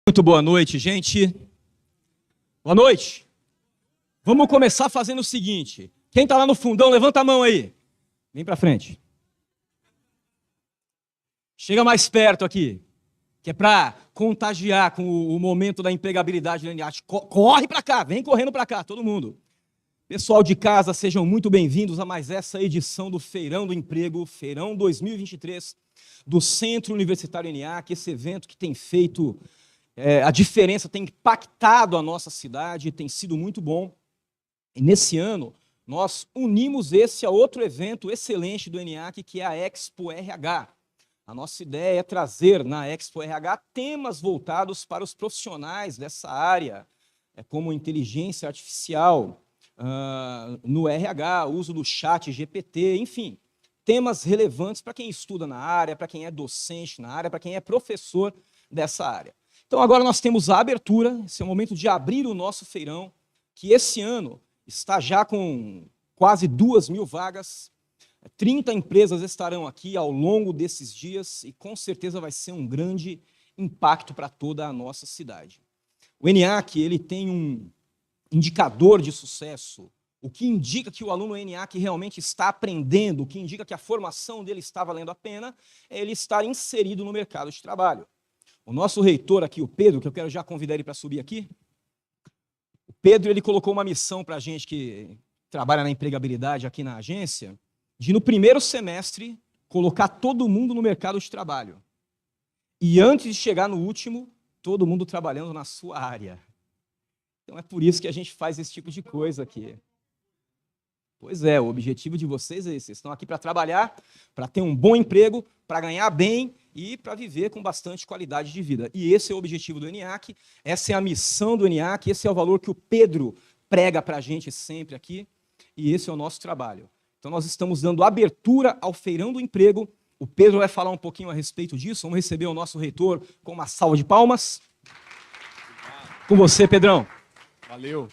Muito boa noite, gente. Boa noite. Vamos começar fazendo o seguinte. Quem está lá no fundão, levanta a mão aí. Vem para frente. Chega mais perto aqui, que é para contagiar com o momento da empregabilidade do NEAT. Corre para cá, vem correndo para cá, todo mundo. Pessoal de casa, sejam muito bem-vindos a mais essa edição do Feirão do Emprego, Feirão 2023, do Centro Universitário ENIAC, esse evento que tem feito a diferença, tem impactado a nossa cidade, tem sido muito bom. E nesse ano, nós unimos esse a outro evento excelente do ENIAC, que é a Expo RH. A nossa ideia é trazer na Expo RH temas voltados para os profissionais dessa área, como inteligência artificial, no RH, uso do chat GPT, enfim, temas relevantes para quem estuda na área, para quem é docente na área, para quem é professor dessa área. Então agora nós temos a abertura, esse é o momento de abrir o nosso feirão, que esse ano está já com quase 2.000 vagas, 30 empresas estarão aqui ao longo desses dias e com certeza vai ser um grande impacto para toda a nossa cidade. O ENIAC, ele tem um indicador de sucesso, o que indica que o aluno ENIAC realmente está aprendendo, o que indica que a formação dele está valendo a pena, é ele estar inserido no mercado de trabalho. O nosso reitor aqui, o Pedro, que eu quero já convidar ele para subir aqui, o Pedro ele colocou uma missão para a gente que trabalha na empregabilidade aqui na agência, de no primeiro semestre colocar todo mundo no mercado de trabalho. E antes de chegar no último, todo mundo trabalhando na sua área. Então é por isso que a gente faz esse tipo de coisa aqui. Pois é, o objetivo de vocês é esse. Vocês estão aqui para trabalhar, para ter um bom emprego, para ganhar bem e para viver com bastante qualidade de vida. E esse é o objetivo do ENIAC, essa é a missão do ENIAC, esse é o valor que o Pedro prega para a gente sempre aqui, e esse é o nosso trabalho. Então nós estamos dando abertura ao Feirão do Emprego. O Pedro vai falar um pouquinho a respeito disso. Vamos receber o nosso reitor com uma salva de palmas. Com você, Pedrão. Valeu.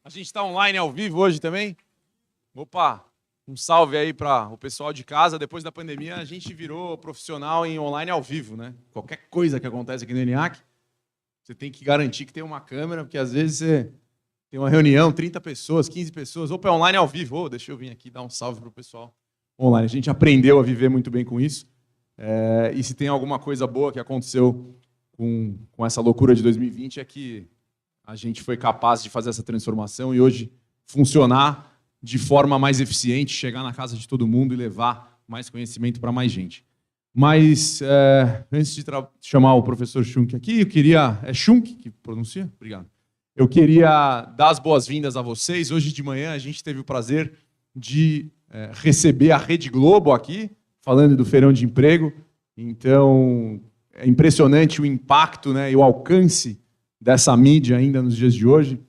A gente está online ao vivo hoje também? Opa, um salve aí para o pessoal de casa. Depois da pandemia, a gente virou profissional em online ao vivo, né? Qualquer coisa que acontece aqui no ENIAC, você tem que garantir que tem uma câmera, porque às vezes você tem uma reunião, 30 pessoas, 15 pessoas. Opa, é online ao vivo. Deixa eu vir aqui dar um salve para o pessoal online. A gente aprendeu a viver muito bem com isso. E se tem alguma coisa boa que aconteceu com essa loucura de 2020 é que a gente foi capaz de fazer essa transformação e hoje funcionar de forma mais eficiente, chegar na casa de todo mundo e levar mais conhecimento para mais gente. Mas, antes de chamar o professor Schunk aqui, eu queria... É Schunk que pronuncia? Obrigado. Eu queria dar as boas-vindas a vocês. Hoje de manhã a gente teve o prazer de receber a Rede Globo aqui, falando do Feirão de Emprego. Então, é impressionante o impacto, né, e o alcance dessa mídia ainda nos dias de hoje.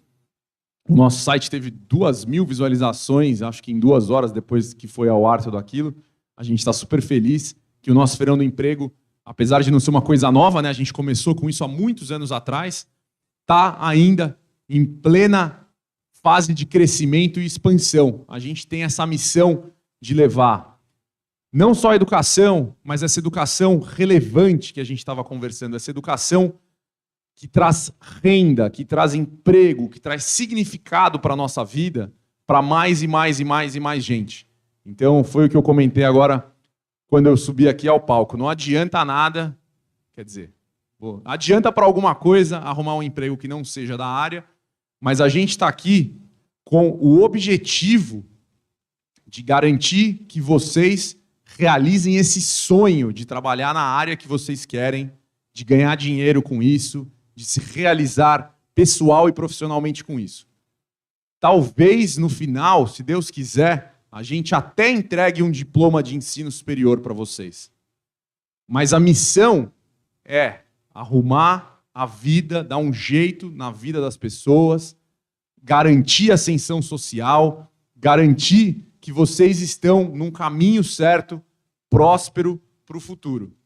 O nosso site teve 2.000 visualizações, acho que em 2 horas depois que foi ao ar tudo aquilo. A gente está super feliz que o nosso Feirão do Emprego, apesar de não ser uma coisa nova, né, a gente começou com isso há muitos anos atrás, está ainda em plena fase de crescimento e expansão. A gente tem essa missão de levar não só a educação, mas essa educação relevante que a gente estava conversando, essa educação que traz renda, que traz emprego, que traz significado para a nossa vida, para mais e mais e mais e mais gente. Então, foi o que eu comentei agora quando eu subi aqui ao palco. Não adianta nada, quer dizer, adianta para alguma coisa arrumar um emprego que não seja da área, mas a gente está aqui com o objetivo de garantir que vocês realizem esse sonho de trabalhar na área que vocês querem, de ganhar dinheiro com isso, de se realizar pessoal e profissionalmente com isso. Talvez, no final, se Deus quiser, a gente até entregue um diploma de ensino superior para vocês. Mas a missão é arrumar a vida, dar um jeito na vida das pessoas, garantir a ascensão social, garantir que vocês estão num caminho certo, próspero, para o futuro.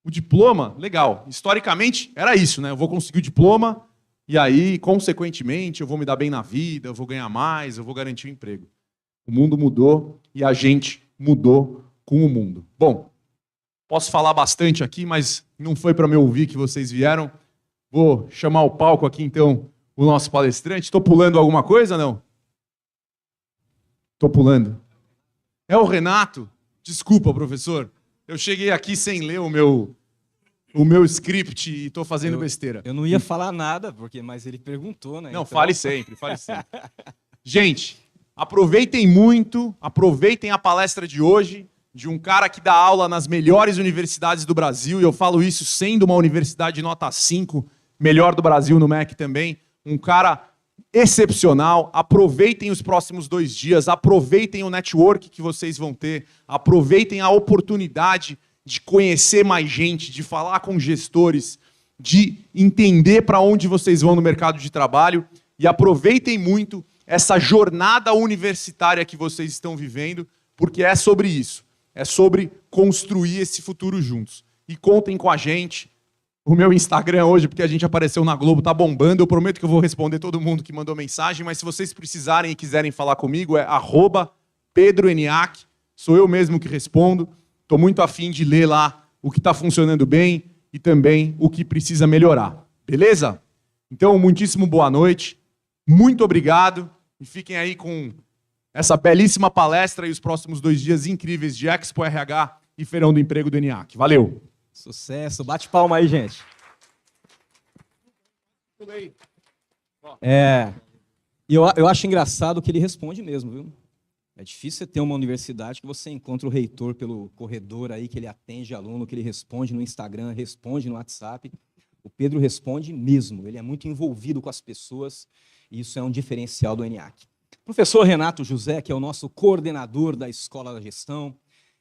O diploma, legal. Historicamente, era isso, né? Eu vou conseguir o diploma e aí, consequentemente, eu vou me dar bem na vida, eu vou ganhar mais, eu vou garantir o emprego. O mundo mudou e a gente mudou com o mundo. Bom, posso falar bastante aqui, mas não foi para me ouvir que vocês vieram. Vou chamar o palco aqui, então, o nosso palestrante. Estou pulando alguma coisa, não? Estou pulando. É o Renato? Desculpa, professor. Eu cheguei aqui sem ler o meu script e estou fazendo besteira. Eu não ia falar nada, mas ele perguntou, né? Não, então... fale sempre, fale sempre. Gente, aproveitem muito, aproveitem a palestra de hoje, de um cara que dá aula nas melhores universidades do Brasil, e eu falo isso sendo uma universidade de nota 5, melhor do Brasil no MEC também, um cara excepcional. Aproveitem os próximos 2 dias, aproveitem o network que vocês vão ter, aproveitem a oportunidade de conhecer mais gente, de falar com gestores, de entender para onde vocês vão no mercado de trabalho, e aproveitem muito essa jornada universitária que vocês estão vivendo, porque é sobre isso. É sobre construir esse futuro juntos. E contem com a gente. O meu Instagram hoje, porque a gente apareceu na Globo, tá bombando. Eu prometo que eu vou responder todo mundo que mandou mensagem, mas se vocês precisarem e quiserem falar comigo, é @PedroEniac. Sou eu mesmo que respondo. Estou muito afim de ler lá o que está funcionando bem e também o que precisa melhorar. Beleza? Então, muitíssimo boa noite. Muito obrigado. E fiquem aí com essa belíssima palestra e os próximos 2 dias incríveis de Expo RH e Feirão do Emprego do ENIAC. Valeu! Sucesso! Bate palma aí, gente. Eu acho engraçado que ele responde mesmo, viu? É difícil você ter uma universidade que você encontra o reitor pelo corredor aí, que ele atende aluno, que ele responde no Instagram, responde no WhatsApp. O Pedro responde mesmo, ele é muito envolvido com as pessoas, e isso é um diferencial do ENIAC. Professor Renato José, que é o nosso coordenador da Escola da Gestão,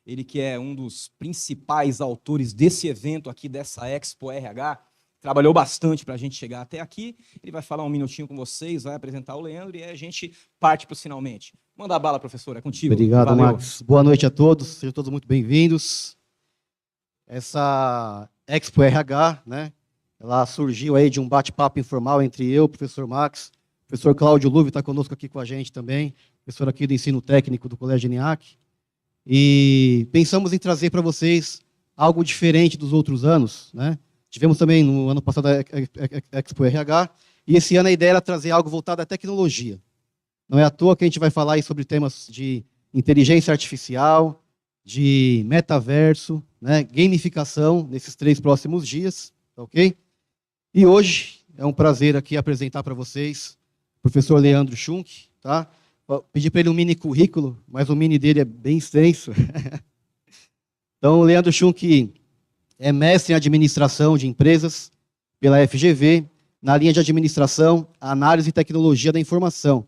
ele que é um dos principais autores desse evento aqui, dessa Expo RH, trabalhou bastante para a gente chegar até aqui. Ele vai falar um minutinho com vocês, vai apresentar o Leandro e aí a gente parte para o finalmente. Manda a bala, professor, é contigo. Obrigado, valeu. Max. Boa noite a todos, sejam todos muito bem-vindos. Essa Expo RH, né, ela surgiu aí de um bate-papo informal entre eu, o professor Max, o professor Cláudio Luve está conosco aqui com a gente também, professor aqui do ensino técnico do Colégio ENIAC, e pensamos em trazer para vocês algo diferente dos outros anos, né? Tivemos também no ano passado a Expo RH, e esse ano a ideia era trazer algo voltado à tecnologia. Não é à toa que a gente vai falar aí sobre temas de inteligência artificial, de metaverso, né, gamificação, nesses 3 próximos dias, tá ok? E hoje é um prazer aqui apresentar para vocês o professor Leandro Schunk, tá? Pedi para ele um mini currículo, mas o mini dele é bem extenso. Então, o Leandro Schunk é mestre em administração de empresas pela FGV, na linha de administração, análise e tecnologia da informação.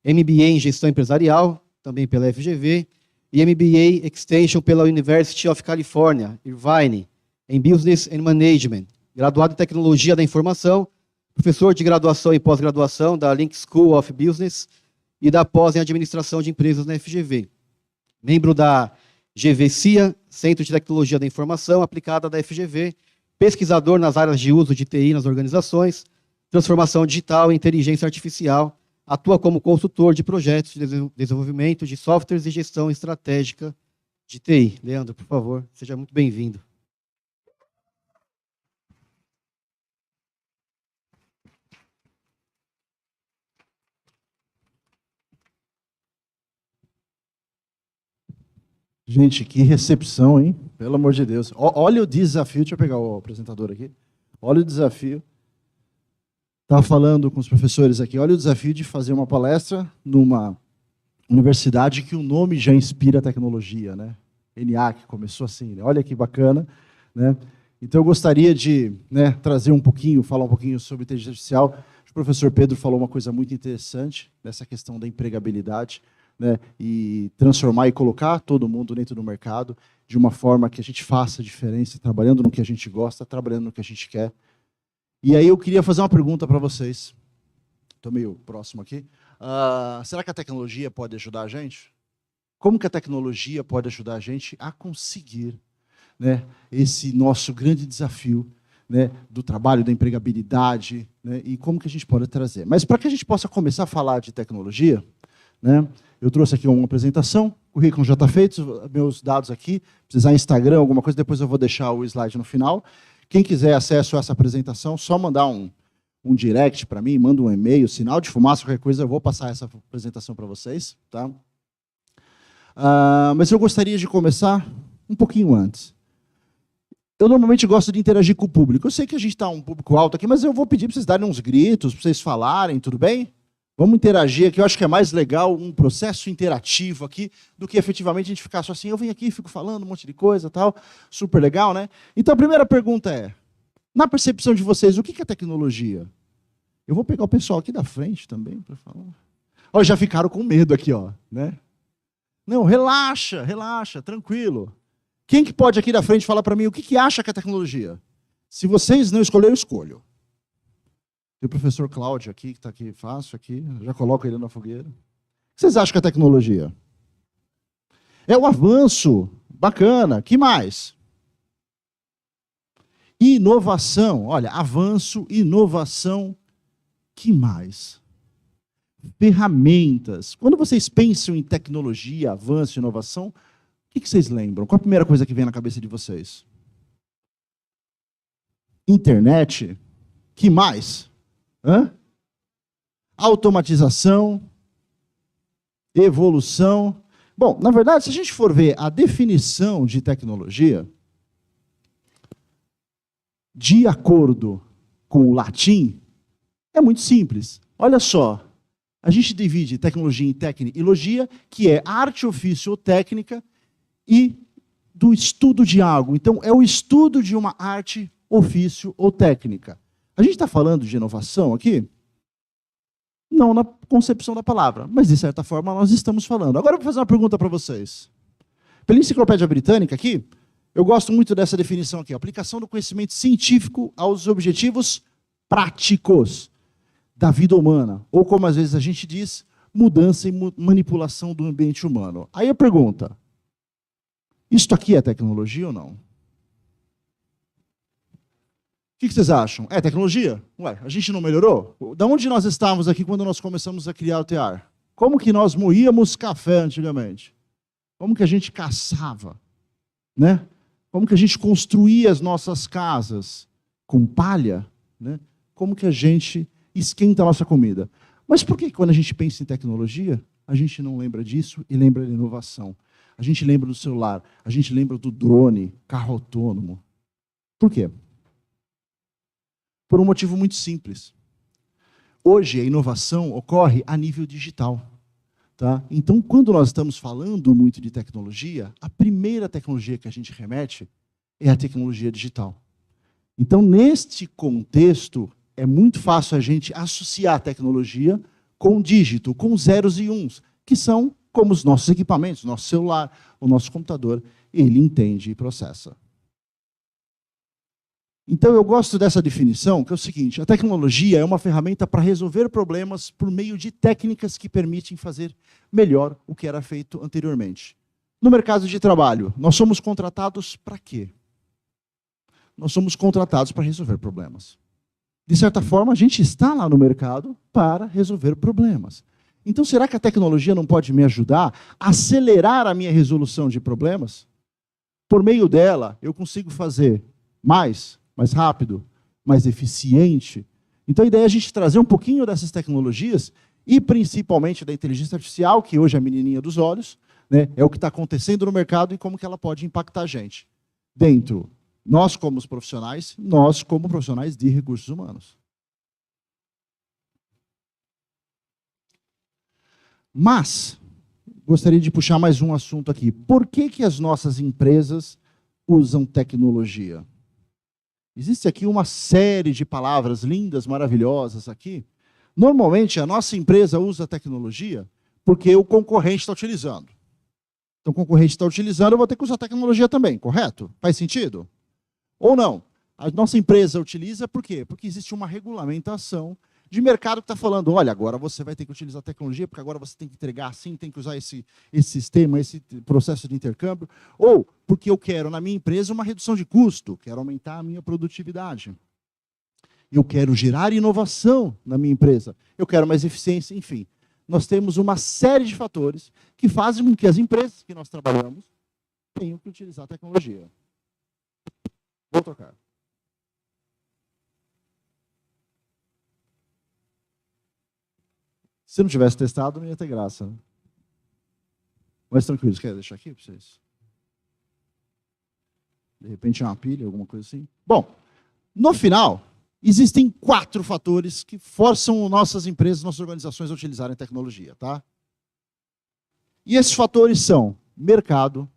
MBA em gestão empresarial, também pela FGV, e MBA Extension pela University of California, Irvine, em Business and Management. Graduado em tecnologia da informação, professor de graduação e pós-graduação da Link School of Business e da pós em administração de empresas na FGV. Membro da GVCIA, Centro de Tecnologia da Informação aplicada da FGV, pesquisador nas áreas de uso de TI nas organizações, transformação digital e inteligência artificial, atua como consultor de projetos de desenvolvimento de softwares e gestão estratégica de TI. Leandro, por favor, seja muito bem-vindo. Gente, que recepção, hein? Pelo amor de Deus. Olha o desafio, deixa eu pegar o apresentador aqui. Olha o desafio. Estava falando com os professores aqui, olha o desafio de fazer uma palestra numa universidade que o nome já inspira tecnologia, né? ENIAC, começou assim, né? Olha que bacana, né? Então eu gostaria de, né, trazer um pouquinho, falar um pouquinho sobre inteligência artificial. O professor Pedro falou uma coisa muito interessante, nessa questão da empregabilidade, né, e transformar e colocar todo mundo dentro do mercado de uma forma que a gente faça diferença, trabalhando no que a gente gosta, trabalhando no que a gente quer. E aí eu queria fazer uma pergunta para vocês. Estou meio próximo aqui. Será que a tecnologia pode ajudar a gente? Como que a tecnologia pode ajudar a gente a conseguir, né, esse nosso grande desafio, né, do trabalho, da empregabilidade, né, e como que a gente pode trazer? Mas para que a gente possa começar a falar de tecnologia, né, eu trouxe aqui uma apresentação, o currículo já está feito, meus dados aqui, precisar Instagram, alguma coisa, depois eu vou deixar o slide no final. Quem quiser acesso a essa apresentação, só mandar um direct para mim, manda um e-mail, sinal de fumaça, qualquer coisa, eu vou passar essa apresentação para vocês. Tá? Mas eu gostaria de começar um pouquinho antes. Eu normalmente gosto de interagir com o público. Eu sei que a gente está um público alto aqui, mas eu vou pedir para vocês darem uns gritos, para vocês falarem, tudo bem? Vamos interagir aqui. Eu acho que é mais legal um processo interativo aqui do que efetivamente a gente ficar só assim, eu venho aqui, fico falando um monte de coisa, tal. Super legal, né? Então a primeira pergunta é, na percepção de vocês, o que é tecnologia? Eu vou pegar o pessoal aqui da frente também para falar. Ó, já ficaram com medo aqui, ó, né? Não, relaxa, relaxa, tranquilo. Quem que pode aqui da frente falar para mim o que acha que é tecnologia? Se vocês não escolherem, eu escolho. Tem o professor Cláudio aqui, que está aqui fácil, aqui, já coloco ele na fogueira. O que vocês acham que é tecnologia? É o avanço, bacana. Que mais? Inovação, olha, avanço, inovação, que mais? Ferramentas. Quando vocês pensam em tecnologia, avanço, inovação, o que vocês lembram? Qual a primeira coisa que vem na cabeça de vocês? Internet, que mais? Automatização, evolução. Bom, na verdade, se a gente for ver a definição de tecnologia, de acordo com o latim, é muito simples. Olha só, a gente divide tecnologia em técnica e logia, que é arte, ofício ou técnica, e do estudo de algo. Então, é o estudo de uma arte, ofício ou técnica. A gente está falando de inovação aqui? Não na concepção da palavra, mas de certa forma nós estamos falando. Agora eu vou fazer uma pergunta para vocês. Pela Enciclopédia Britânica aqui, eu gosto muito dessa definição aqui, aplicação do conhecimento científico aos objetivos práticos da vida humana, ou como às vezes a gente diz, mudança e manipulação do ambiente humano. Aí a pergunta, isto aqui é tecnologia ou não? O que vocês acham? É tecnologia? Ué, a gente não melhorou? Da onde nós estávamos aqui quando nós começamos a criar o tear? Como que nós moíamos café antigamente? Como que a gente caçava? Né? Como que a gente construía as nossas casas? Com palha? Né? Como que a gente esquenta a nossa comida? Mas por que quando a gente pensa em tecnologia, a gente não lembra disso e lembra da inovação? A gente lembra do celular, a gente lembra do drone, carro autônomo. Por quê? Por um motivo muito simples. Hoje, a inovação ocorre a nível digital. Tá? Então, quando nós estamos falando muito de tecnologia, a primeira tecnologia que a gente remete é a tecnologia digital. Então, neste contexto, é muito fácil a gente associar a tecnologia com dígito, com zeros e uns, que são como os nossos equipamentos, nosso celular, o nosso computador, ele entende e processa. Então, eu gosto dessa definição, que é o seguinte, a tecnologia é uma ferramenta para resolver problemas por meio de técnicas que permitem fazer melhor o que era feito anteriormente. No mercado de trabalho, nós somos contratados para quê? Nós somos contratados para resolver problemas. De certa forma, a gente está lá no mercado para resolver problemas. Então, será que a tecnologia não pode me ajudar a acelerar a minha resolução de problemas? Por meio dela, eu consigo fazer mais rápido, mais eficiente. Então, a ideia é a gente trazer um pouquinho dessas tecnologias e, principalmente, da inteligência artificial, que hoje é a menininha dos olhos, né, é o que está acontecendo no mercado e como que ela pode impactar a gente. Dentro, nós como os profissionais, nós como profissionais de recursos humanos. Mas, gostaria de puxar mais um assunto aqui. Por que as nossas empresas usam tecnologia? Existe aqui uma série de palavras lindas, maravilhosas aqui. Normalmente, a nossa empresa usa tecnologia porque o concorrente está utilizando. Então, o concorrente está utilizando, eu vou ter que usar tecnologia também, correto? Faz sentido? Ou não? A nossa empresa utiliza por quê? Porque existe uma regulamentação de mercado que está falando, olha, agora você vai ter que utilizar tecnologia, porque agora você tem que entregar assim, tem que usar esse sistema, esse processo de intercâmbio, ou porque eu quero, na minha empresa, uma redução de custo, quero aumentar a minha produtividade. Eu quero gerar inovação na minha empresa, eu quero mais eficiência, enfim. Nós temos uma série de fatores que fazem com que as empresas que nós trabalhamos tenham que utilizar a tecnologia. Vou trocar. Se não tivesse testado, não ia ter graça. Né? Mas tranquilo, quer deixar aqui para vocês? De repente é uma pilha, alguma coisa assim. Bom, no final, existem 4 fatores que forçam nossas empresas, nossas organizações a utilizarem tecnologia. Tá? E esses fatores são mercado,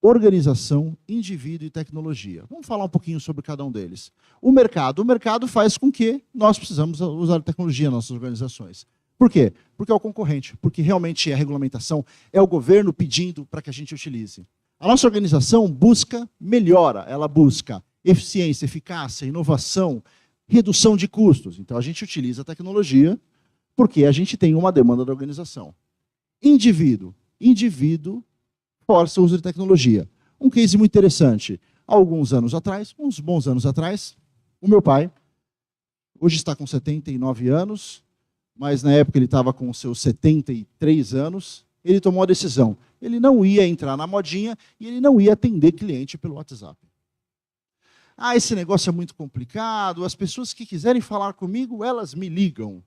organização, indivíduo e tecnologia. Vamos falar um pouquinho sobre cada um deles. O mercado faz com que nós precisamos usar tecnologia nas nossas organizações. Por quê? Porque é o concorrente, porque realmente é a regulamentação, é o governo pedindo para que a gente utilize. A nossa organização busca melhora, ela busca eficiência, eficácia, inovação, redução de custos. Então a gente utiliza a tecnologia porque a gente tem uma demanda da organização. Indivíduo força o uso de tecnologia. Um case muito interessante. Há alguns anos atrás, uns bons anos atrás, o meu pai, hoje está com 79 anos, mas na época ele estava com seus 73 anos, ele tomou a decisão. Ele não ia entrar na modinha e ele não ia atender cliente pelo WhatsApp. Ah, esse negócio é muito complicado, as pessoas que quiserem falar comigo, elas me ligam.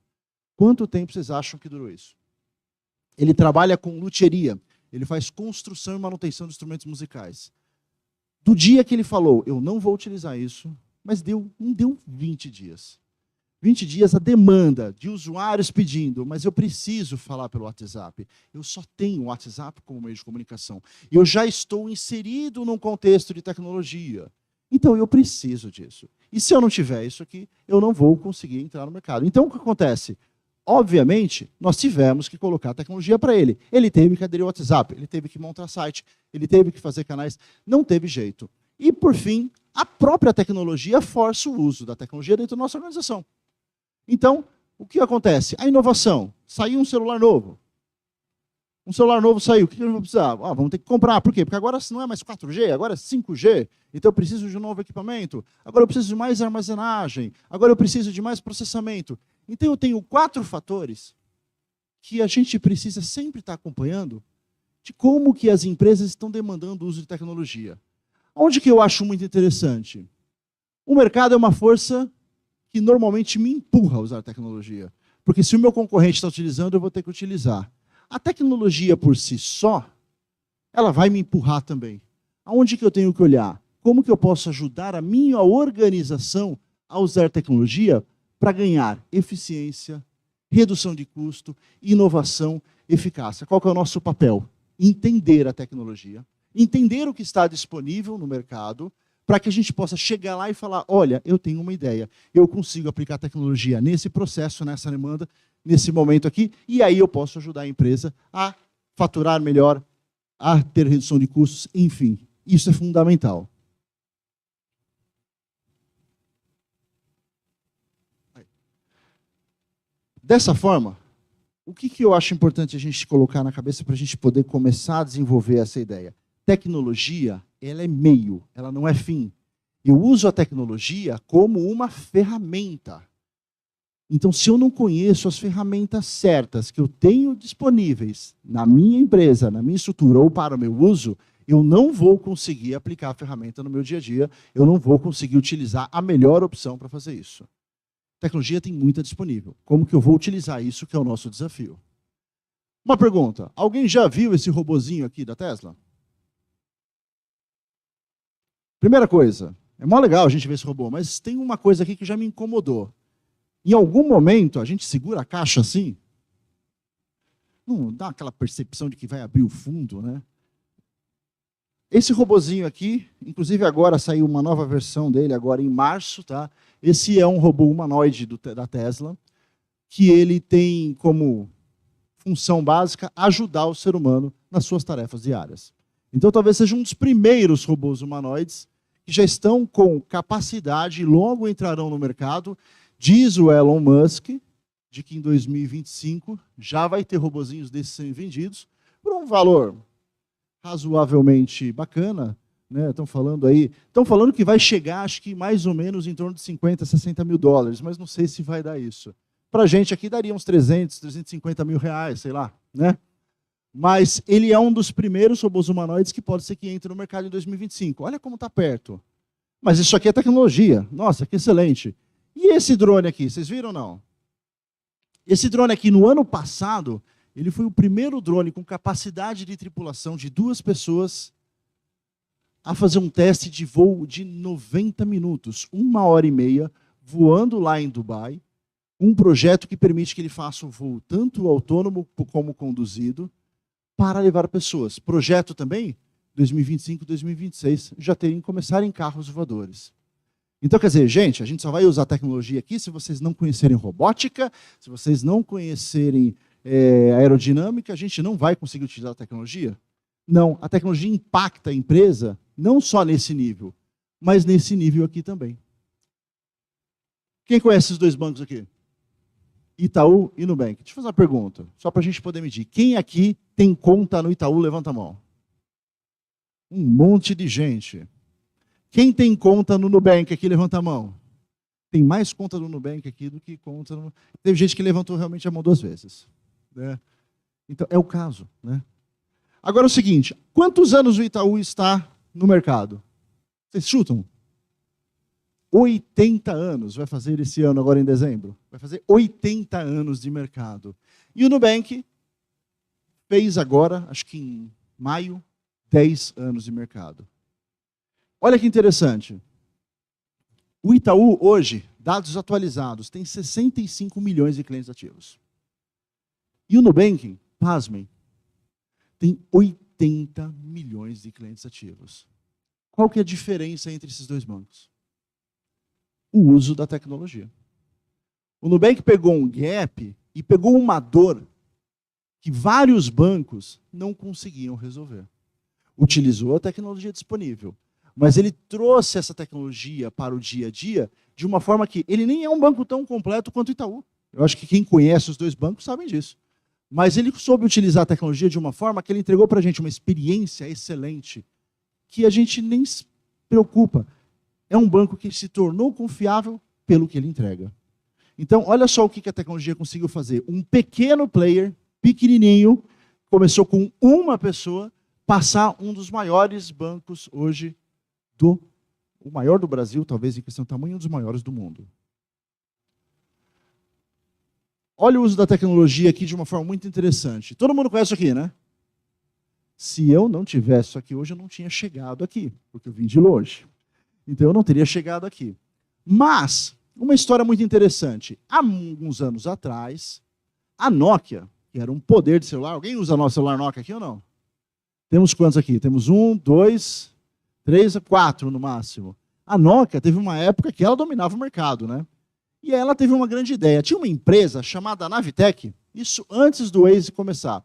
Quanto tempo vocês acham que durou isso? Ele trabalha com luthieria, ele faz construção e manutenção de instrumentos musicais. Do dia que ele falou, eu não vou utilizar isso, mas não deu 20 dias. 20 dias a demanda de usuários pedindo, mas eu preciso falar pelo WhatsApp. Eu só tenho o WhatsApp como meio de comunicação. Eu já estou inserido num contexto de tecnologia. Então eu preciso disso. E se eu não tiver isso aqui, eu não vou conseguir entrar no mercado. Então o que acontece? Obviamente, nós tivemos que colocar tecnologia para ele. Ele teve que aderir ao WhatsApp, ele teve que montar site, ele teve que fazer canais, não teve jeito. E, por fim, a própria tecnologia força o uso da tecnologia dentro da nossa organização. Então, o que acontece? A inovação. Saiu um celular novo. Um celular novo saiu, o que eu vou precisar? Vamos ter que comprar. Por quê? Porque agora não é mais 4G, agora é 5G. Então eu preciso de um novo equipamento. Agora eu preciso de mais armazenagem. Agora eu preciso de mais processamento. Então eu tenho 4 fatores que a gente precisa sempre estar acompanhando de como que as empresas estão demandando o uso de tecnologia. Onde que eu acho muito interessante? O mercado é uma força que normalmente me empurra a usar tecnologia. Porque se o meu concorrente está utilizando, eu vou ter que utilizar. A tecnologia por si só, ela vai me empurrar também. Aonde que eu tenho que olhar? Como que eu posso ajudar a minha organização a usar tecnologia para ganhar eficiência, redução de custo, inovação, eficácia? Qual que é o nosso papel? Entender a tecnologia, entender o que está disponível no mercado, para que a gente possa chegar lá e falar, olha, eu tenho uma ideia, eu consigo aplicar tecnologia nesse processo, nessa demanda, nesse momento aqui, e aí eu posso ajudar a empresa a faturar melhor, a ter redução de custos, enfim. Isso é fundamental. Dessa forma, o que eu acho importante a gente colocar na cabeça para a gente poder começar a desenvolver essa ideia? Tecnologia, ela é meio, ela não é fim. Eu uso a tecnologia como uma ferramenta. Então, se eu não conheço as ferramentas certas que eu tenho disponíveis na minha empresa, na minha estrutura ou para o meu uso, eu não vou conseguir aplicar a ferramenta no meu dia a dia, eu não vou conseguir utilizar a melhor opção para fazer isso. Tecnologia tem muita disponível. Como que eu vou utilizar isso, que é o nosso desafio? Uma pergunta. Alguém já viu esse robozinho aqui da Tesla? Primeira coisa, é mó legal a gente ver esse robô, mas tem uma coisa aqui que já me incomodou. Em algum momento, a gente segura a caixa assim, não dá aquela percepção de que vai abrir o fundo, né? Esse robozinho aqui, inclusive agora saiu uma nova versão dele, agora em março, tá? Esse é um robô humanoide da Tesla, que ele tem como função básica ajudar o ser humano nas suas tarefas diárias. Então talvez seja um dos primeiros robôs humanoides que já estão com capacidade e logo entrarão no mercado. Diz o Elon Musk de que em 2025 já vai ter robozinhos desses sendo vendidos por um valor razoavelmente bacana, né? Estão falando que vai chegar, acho que mais ou menos em torno de 50, 60 mil dólares, mas não sei se vai dar isso. Para a gente aqui daria uns 300, 350 mil reais, sei lá, né? Mas ele é um dos primeiros robôs humanoides que pode ser que entre no mercado em 2025. Olha como está perto. Mas isso aqui é tecnologia. Nossa, que excelente. E esse drone aqui, vocês viram ou não? Esse drone aqui, no ano passado, ele foi o primeiro drone com capacidade de tripulação de 2 pessoas a fazer um teste de voo de 90 minutos, 1h30, voando lá em Dubai, um projeto que permite que ele faça o voo tanto autônomo como conduzido para levar pessoas. Projeto também, 2025, 2026, já terem começar em carros voadores. Então, quer dizer, gente, a gente só vai usar tecnologia aqui se vocês não conhecerem robótica, se vocês não conhecerem aerodinâmica, a gente não vai conseguir utilizar a tecnologia? Não, a tecnologia impacta a empresa não só nesse nível, mas nesse nível aqui também. Quem conhece esses 2 bancos aqui? Itaú e Nubank. Deixa eu fazer uma pergunta, só para a gente poder medir. Quem aqui tem conta no Itaú, levanta a mão. Um monte de gente. Quem tem conta no Nubank aqui, levanta a mão. Tem mais conta no Nubank aqui do que conta no... Teve gente que levantou realmente a mão 2 vezes. Né? Então, é o caso. Né? Agora é o seguinte, quantos anos o Itaú está no mercado? Vocês chutam? 80 anos, vai fazer esse ano agora em dezembro. Vai fazer 80 anos de mercado. E o Nubank fez agora, acho que em maio, 10 anos de mercado. Olha que interessante. O Itaú, hoje, dados atualizados, tem 65 milhões de clientes ativos. E o Nubank, pasmem, tem 80 milhões de clientes ativos. Qual que é a diferença entre esses 2 bancos? O uso da tecnologia. O Nubank pegou um gap e pegou uma dor que vários bancos não conseguiam resolver. Utilizou a tecnologia disponível, mas ele trouxe essa tecnologia para o dia a dia de uma forma que ele nem é um banco tão completo quanto o Itaú. Eu acho que quem conhece os 2 bancos sabem disso. Mas ele soube utilizar a tecnologia de uma forma que ele entregou para a gente uma experiência excelente, que a gente nem se preocupa. É um banco que se tornou confiável pelo que ele entrega. Então, olha só o que a tecnologia conseguiu fazer. Um pequeno player, pequenininho, começou com uma pessoa, passar um dos maiores bancos hoje, o maior do Brasil, talvez em questão de tamanho, um dos maiores do mundo. Olha o uso da tecnologia aqui de uma forma muito interessante. Todo mundo conhece isso aqui, né? Se eu não tivesse isso aqui hoje, eu não tinha chegado aqui, porque eu vim de longe. Então eu não teria chegado aqui. Mas, uma história muito interessante. Há alguns anos atrás, a Nokia, que era um poder de celular, alguém usa nosso celular Nokia aqui ou não? Temos quantos aqui? Temos 1, 2, 3, 4 no máximo. A Nokia teve uma época que ela dominava o mercado, né? E ela teve uma grande ideia. Tinha uma empresa chamada Navitec, isso antes do Waze começar,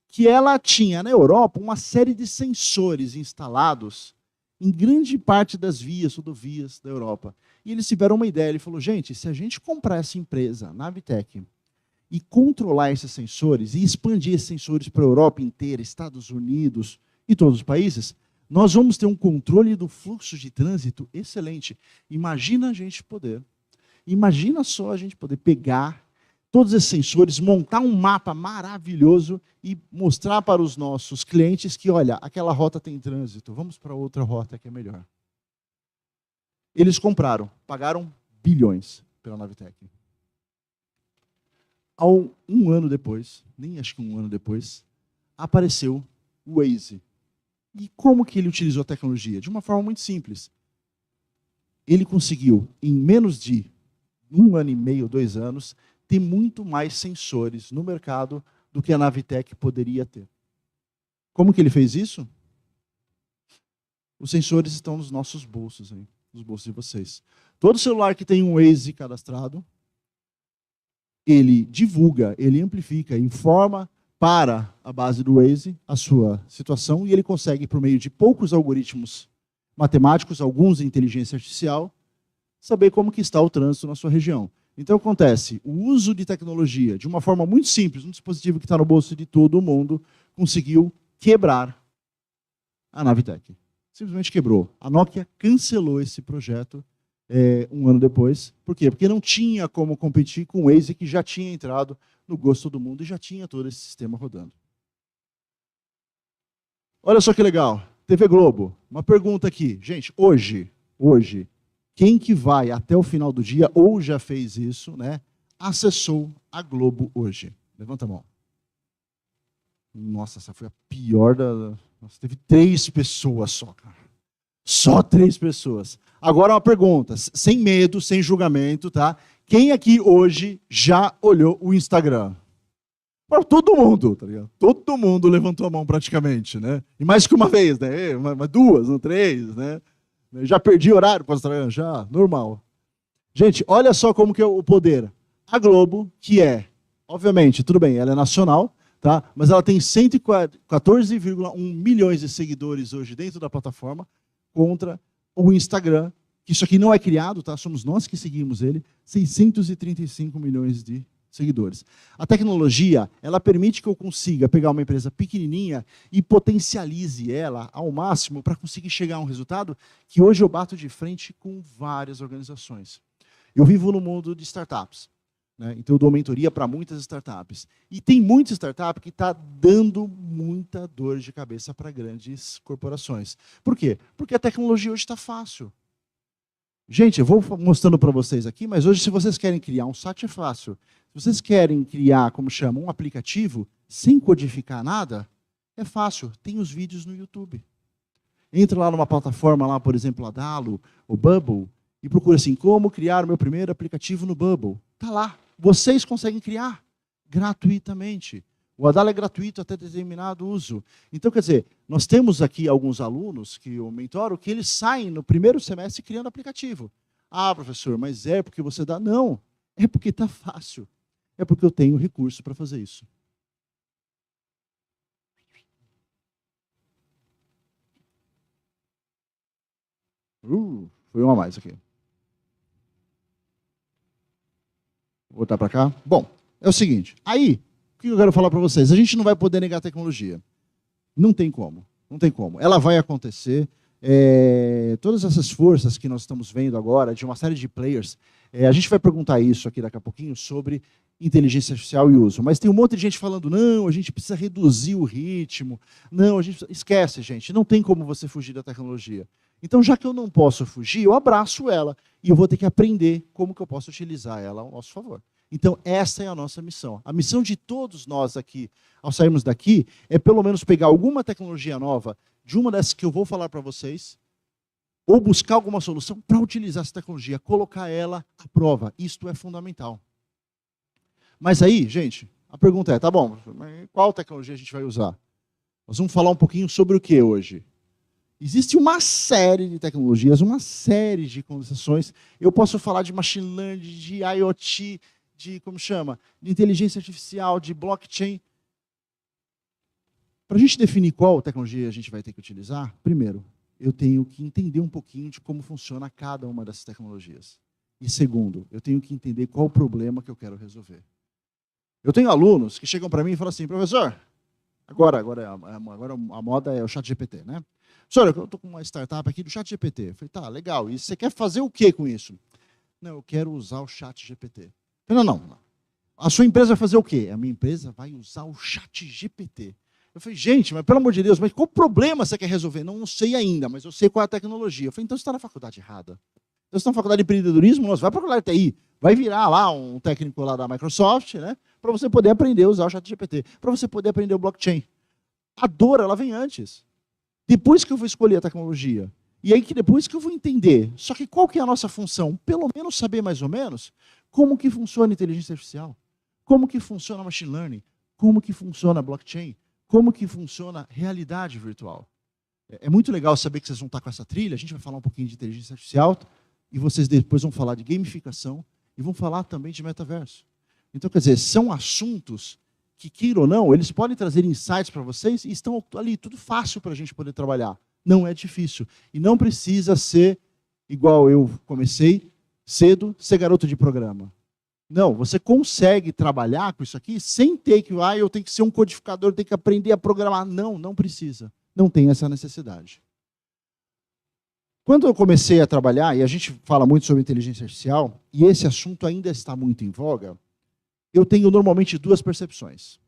que ela tinha na Europa uma série de sensores instalados em grande parte das vias, rodovias da Europa. E eles tiveram uma ideia, ele falou, gente, se a gente comprar essa empresa, Navitec, e controlar esses sensores, e expandir esses sensores para a Europa inteira, Estados Unidos e todos os países, nós vamos ter um controle do fluxo de trânsito excelente. Imagina só a gente poder pegar todos esses sensores, montar um mapa maravilhoso e mostrar para os nossos clientes que, olha, aquela rota tem trânsito, vamos para outra rota que é melhor. Eles compraram, pagaram bilhões pela Navitec. Um ano depois, nem acho que um ano depois, apareceu o Waze. E como que ele utilizou a tecnologia? De uma forma muito simples. Ele conseguiu, em menos de 1 ano e meio, 2 anos, ter muito mais sensores no mercado do que a Navitec poderia ter. Como que ele fez isso? Os sensores estão nos nossos bolsos, aí, nos bolsos de vocês. Todo celular que tem um Waze cadastrado, ele divulga, ele amplifica, informa para a base do Waze a sua situação e ele consegue, por meio de poucos algoritmos matemáticos, alguns de inteligência artificial, saber como que está o trânsito na sua região. Então, acontece, o uso de tecnologia, de uma forma muito simples, um dispositivo que está no bolso de todo mundo, conseguiu quebrar a Navitec. Simplesmente quebrou. A Nokia cancelou esse projeto 1 ano depois. Por quê? Porque não tinha como competir com o Waze, que já tinha entrado no gosto do mundo e já tinha todo esse sistema rodando. Olha só que legal. TV Globo. Uma pergunta aqui. Gente, hoje, quem que vai até o final do dia, ou já fez isso, né, acessou a Globo hoje? Levanta a mão. Nossa, essa foi a pior da... Nossa, teve 3 pessoas só, cara. Só 3 pessoas. Agora uma pergunta, sem medo, sem julgamento, tá? Quem aqui hoje já olhou o Instagram? Todo mundo, tá ligado? Todo mundo levantou a mão praticamente, né? E mais que uma vez, né? Mas 2, não 3, né? Já perdi horário para o Instagram, já, normal. Gente, olha só como que é o poder. A Globo, que é, obviamente, tudo bem, ela é nacional, tá? Mas ela tem 114,1 milhões de seguidores hoje dentro da plataforma, contra o Instagram, que isso aqui não é criado, tá? Somos nós que seguimos ele, 635 milhões de seguidores. A tecnologia, ela permite que eu consiga pegar uma empresa pequenininha e potencialize ela ao máximo para conseguir chegar a um resultado que hoje eu bato de frente com várias organizações. Eu vivo no mundo de startups, né? Então eu dou mentoria para muitas startups. E tem muita startup que está dando muita dor de cabeça para grandes corporações. Por quê? Porque a tecnologia hoje está fácil. Gente, eu vou mostrando para vocês aqui, mas hoje se vocês querem criar um site é fácil. Se vocês querem criar, como chama, um aplicativo sem codificar nada, é fácil. Tem os vídeos no YouTube. Entra lá numa plataforma, lá, por exemplo, a Dalo, o Bubble, e procura assim, como criar o meu primeiro aplicativo no Bubble. Está lá. Vocês conseguem criar gratuitamente. O Adalo é gratuito até determinado uso. Então, quer dizer, nós temos aqui alguns alunos que eu mentoro que eles saem no primeiro semestre criando aplicativo. Ah, professor, mas é porque você dá? Não, é porque está fácil. É porque eu tenho recurso para fazer isso. Foi uma a mais aqui. Vou voltar para cá. Bom, é o seguinte. Aí, o que eu quero falar para vocês? A gente não vai poder negar a tecnologia. Não tem como. Não tem como. Ela vai acontecer. Todas essas forças que nós estamos vendo agora, de uma série de players, a gente vai perguntar isso aqui daqui a pouquinho sobre inteligência artificial e uso. Mas tem um monte de gente falando, não, a gente precisa reduzir o ritmo. Não, a gente... Esquece, gente. Não tem como você fugir da tecnologia. Então, já que eu não posso fugir, eu abraço ela e eu vou ter que aprender como que eu posso utilizar ela ao nosso favor. Então, essa é a nossa missão. A missão de todos nós aqui, ao sairmos daqui, é pelo menos pegar alguma tecnologia nova, de uma dessas que eu vou falar para vocês, ou buscar alguma solução para utilizar essa tecnologia, colocar ela à prova. Isto é fundamental. Mas aí, gente, a pergunta é, tá bom, mas qual tecnologia a gente vai usar? Nós vamos falar um pouquinho sobre o que hoje? Existe uma série de tecnologias, uma série de conversações. Eu posso falar de machine learning, de IoT, de, como chama, de inteligência artificial, de blockchain. Para a gente definir qual tecnologia a gente vai ter que utilizar, primeiro, eu tenho que entender um pouquinho de como funciona cada uma dessas tecnologias. E segundo, eu tenho que entender qual o problema que eu quero resolver. Eu tenho alunos que chegam para mim e falam assim, professor, agora a moda é o ChatGPT, né? Professor, eu estou com uma startup aqui do ChatGPT. Eu falei, tá, legal, e você quer fazer o que com isso? Não, eu quero usar o ChatGPT. Não. A sua empresa vai fazer o quê? A minha empresa vai usar o ChatGPT. Eu falei, gente, mas pelo amor de Deus, mas qual problema você quer resolver? Não sei ainda, mas eu sei qual é a tecnologia. Eu falei, então você está na faculdade errada. Então você está na faculdade de empreendedorismo, você vai para a faculdade de TI, vai virar lá um técnico lá da Microsoft, né? Para você poder aprender a usar o ChatGPT, para você poder aprender o blockchain. A dor, ela vem antes. Depois que eu vou escolher a tecnologia. E aí que depois que eu vou entender. Só que qual que é a nossa função? Pelo menos saber mais ou menos como que funciona a inteligência artificial, como que funciona machine learning, como que funciona blockchain, como que funciona realidade virtual. É muito legal saber que vocês vão estar com essa trilha, a gente vai falar um pouquinho de inteligência artificial, e vocês depois vão falar de gamificação, e vão falar também de metaverso. Então, quer dizer, são assuntos que, queira ou não, eles podem trazer insights para vocês, e estão ali, tudo fácil para a gente poder trabalhar. Não é difícil. E não precisa ser, igual eu comecei, cedo, ser garoto de programa. Não, você consegue trabalhar com isso aqui sem ter que, eu tenho que ser um codificador, tenho que aprender a programar. Não, não precisa. Não tem essa necessidade. Quando eu comecei a trabalhar, e a gente fala muito sobre inteligência artificial, e esse assunto ainda está muito em voga, eu tenho normalmente 2 percepções.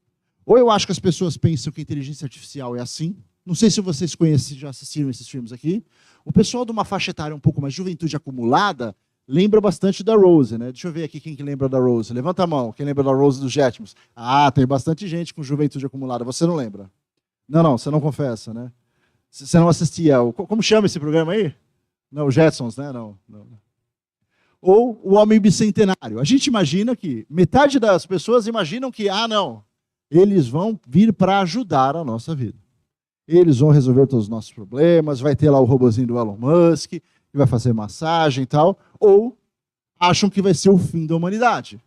Ou eu acho que as pessoas pensam que a inteligência artificial é assim. Não sei se vocês conhecem, já assistiram esses filmes aqui. O pessoal de uma faixa etária um pouco mais juventude acumulada, lembra bastante da Rose, né? Deixa eu ver aqui quem que lembra da Rose. Levanta a mão, quem lembra da Rose dos Jetmos. Ah, tem bastante gente com juventude acumulada. Você não lembra? Não, você não confessa, né? Você não assistia. Como chama esse programa aí? Não, Jetsons, né? Não. Ou o Homem Bicentenário. A gente imagina que metade das pessoas imaginam que, não, eles vão vir para ajudar a nossa vida. Eles vão resolver todos os nossos problemas, vai ter lá o robozinho do Elon Musk, que vai fazer massagem e tal, ou acham que vai ser o fim da humanidade.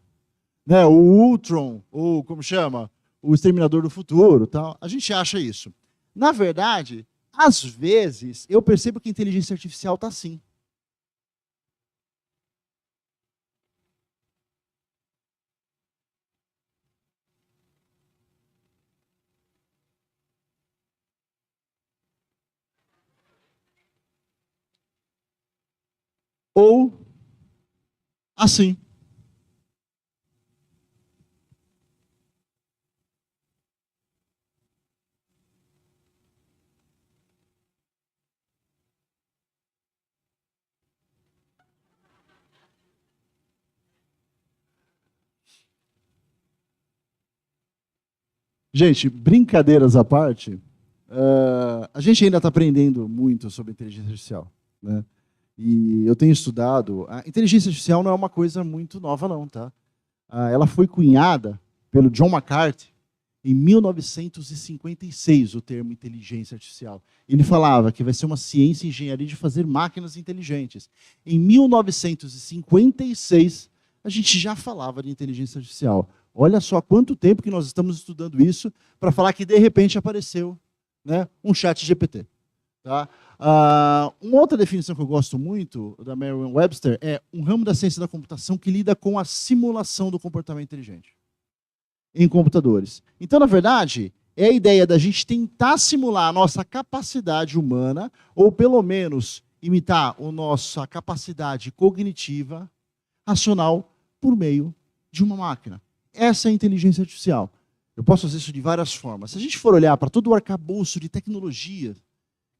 Né? O Ultron, ou como chama? O Exterminador do Futuro. Tal. A gente acha isso. Na verdade, às vezes, eu percebo que a inteligência artificial está assim. Ou assim. Gente, brincadeiras à parte, a gente ainda está aprendendo muito sobre inteligência artificial, né? E eu tenho estudado. A inteligência artificial não é uma coisa muito nova, não, tá? Ela foi cunhada pelo John McCarthy em 1956, o termo inteligência artificial. Ele falava que vai ser uma ciência e engenharia de fazer máquinas inteligentes. Em 1956, a gente já falava de inteligência artificial. Olha só quanto tempo que nós estamos estudando isso para falar que, de repente, apareceu, né, um chat GPT. Tá? Uma outra definição que eu gosto muito, da Merriam-Webster, é um ramo da ciência da computação que lida com a simulação do comportamento inteligente em computadores. Então, na verdade, é a ideia da gente tentar simular a nossa capacidade humana, ou pelo menos imitar a nossa capacidade cognitiva, racional, por meio de uma máquina. Essa é a inteligência artificial. Eu posso fazer isso de várias formas. Se a gente for olhar para todo o arcabouço de tecnologia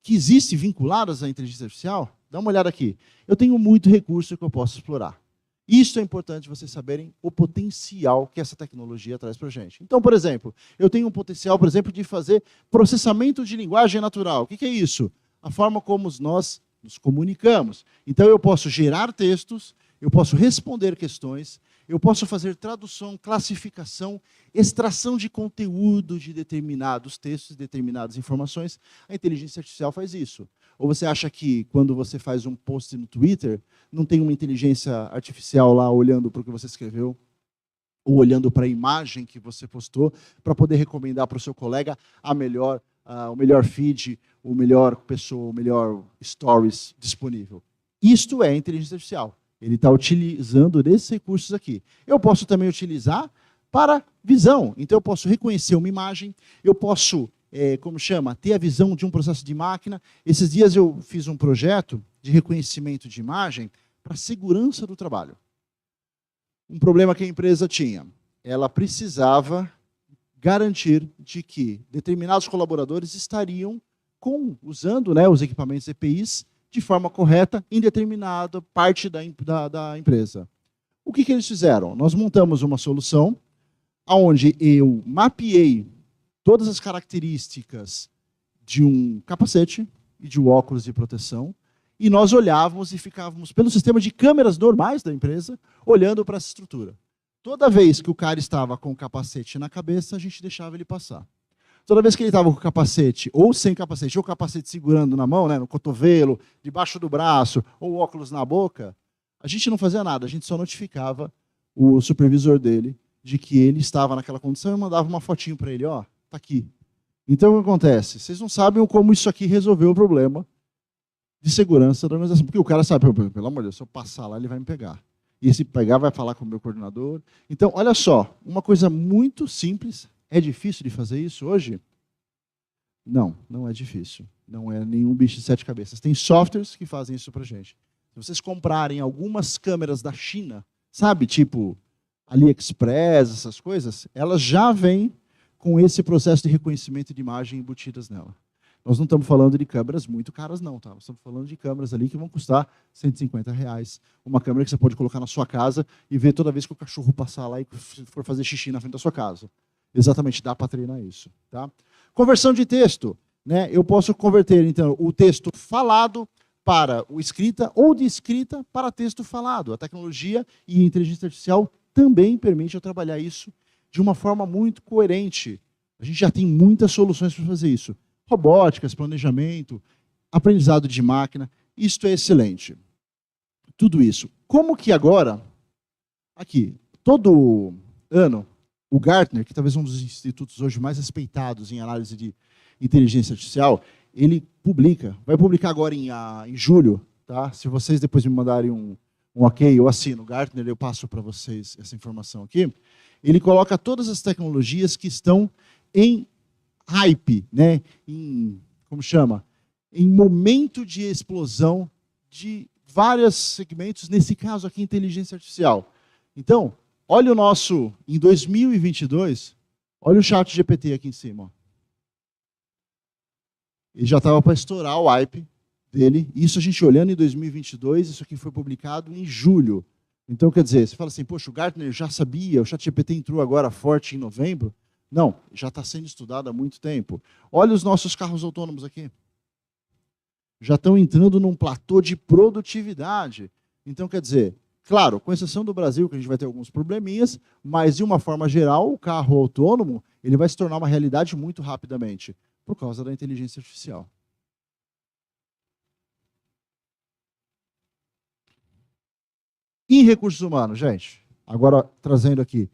que existe vinculadas à inteligência artificial, dá uma olhada aqui. Eu tenho muito recurso que eu posso explorar. Isso é importante vocês saberem o potencial que essa tecnologia traz para a gente. Então, por exemplo, eu tenho um potencial, por exemplo, de fazer processamento de linguagem natural. O que é isso? A forma como nós nos comunicamos. Então, eu posso gerar textos, eu posso responder questões, eu posso fazer tradução, classificação, extração de conteúdo de determinados textos, determinadas informações. A inteligência artificial faz isso. Ou você acha que, quando você faz um post no Twitter, não tem uma inteligência artificial lá olhando para o que você escreveu, ou olhando para a imagem que você postou, para poder recomendar para o seu colega o melhor feed, o melhor pessoa, o melhor stories disponível. Isto é inteligência artificial. Ele está utilizando desses recursos aqui. Eu posso também utilizar para visão. Então, eu posso reconhecer uma imagem, eu posso, ter a visão de um processo de máquina. Esses dias eu fiz um projeto de reconhecimento de imagem para segurança do trabalho. Um problema que a empresa tinha. Ela precisava garantir de que determinados colaboradores estariam usando, né, os equipamentos EPIs de forma correta em determinada parte da empresa. O que eles fizeram? Nós montamos uma solução onde eu mapeei todas as características de um capacete e de um óculos de proteção, e nós olhávamos e ficávamos, pelo sistema de câmeras normais da empresa, olhando para essa estrutura. Toda vez que o cara estava com o capacete na cabeça, a gente deixava ele passar. Toda vez que ele estava com o capacete, ou sem capacete, ou o capacete segurando na mão, né, no cotovelo, debaixo do braço, ou óculos na boca, a gente não fazia nada, a gente só notificava o supervisor dele de que ele estava naquela condição e mandava uma fotinho para ele, ó, tá aqui. Então, o que acontece? Vocês não sabem como isso aqui resolveu o problema de segurança da organização, porque o cara sabe, pelo amor de Deus, se eu passar lá, ele vai me pegar. E se pegar, vai falar com o meu coordenador. Então, olha só, uma coisa muito simples. É difícil de fazer isso hoje? Não, não é difícil. Não é nenhum bicho de 7 cabeças. Tem softwares que fazem isso para a gente. Se vocês comprarem algumas câmeras da China, sabe, tipo AliExpress, essas coisas, elas já vêm com esse processo de reconhecimento de imagem embutidas nela. Nós não estamos falando de câmeras muito caras, não, tá? Nós estamos falando de câmeras ali que vão custar R$ 150. Uma câmera que você pode colocar na sua casa e ver toda vez que o cachorro passar lá e for fazer xixi na frente da sua casa. Exatamente, dá para treinar isso. Tá? Conversão de texto. Né? Eu posso converter, então, o texto falado para o escrita ou de escrita para texto falado. A tecnologia e a inteligência artificial também permite eu trabalhar isso de uma forma muito coerente. A gente já tem muitas soluções para fazer isso. Robóticas, planejamento, aprendizado de máquina, isto é excelente. Tudo isso. Como que agora, aqui, todo ano, o Gartner, que talvez um dos institutos hoje mais respeitados em análise de inteligência artificial, ele publica, vai publicar agora em julho, tá? Se vocês depois me mandarem um ok, eu assino o Gartner, eu passo para vocês essa informação aqui. Ele coloca todas as tecnologias que estão em hype, né? Como chama? Em momento de explosão de vários segmentos, nesse caso aqui, inteligência artificial. Então, olha o nosso, em 2022, olha o chat GPT aqui em cima. Ó. Ele já estava para estourar o hype dele. Isso a gente olhando em 2022, isso aqui foi publicado em julho. Então, quer dizer, você fala assim, poxa, o Gartner já sabia, o chat GPT entrou agora forte em novembro. Não, já está sendo estudado há muito tempo. Olha os nossos carros autônomos aqui. Já estão entrando num platô de produtividade. Então, quer dizer, claro, com exceção do Brasil, que a gente vai ter alguns probleminhas, mas, de uma forma geral, o carro autônomo ele vai se tornar uma realidade muito rapidamente, por causa da inteligência artificial. Em recursos humanos, gente, agora trazendo aqui,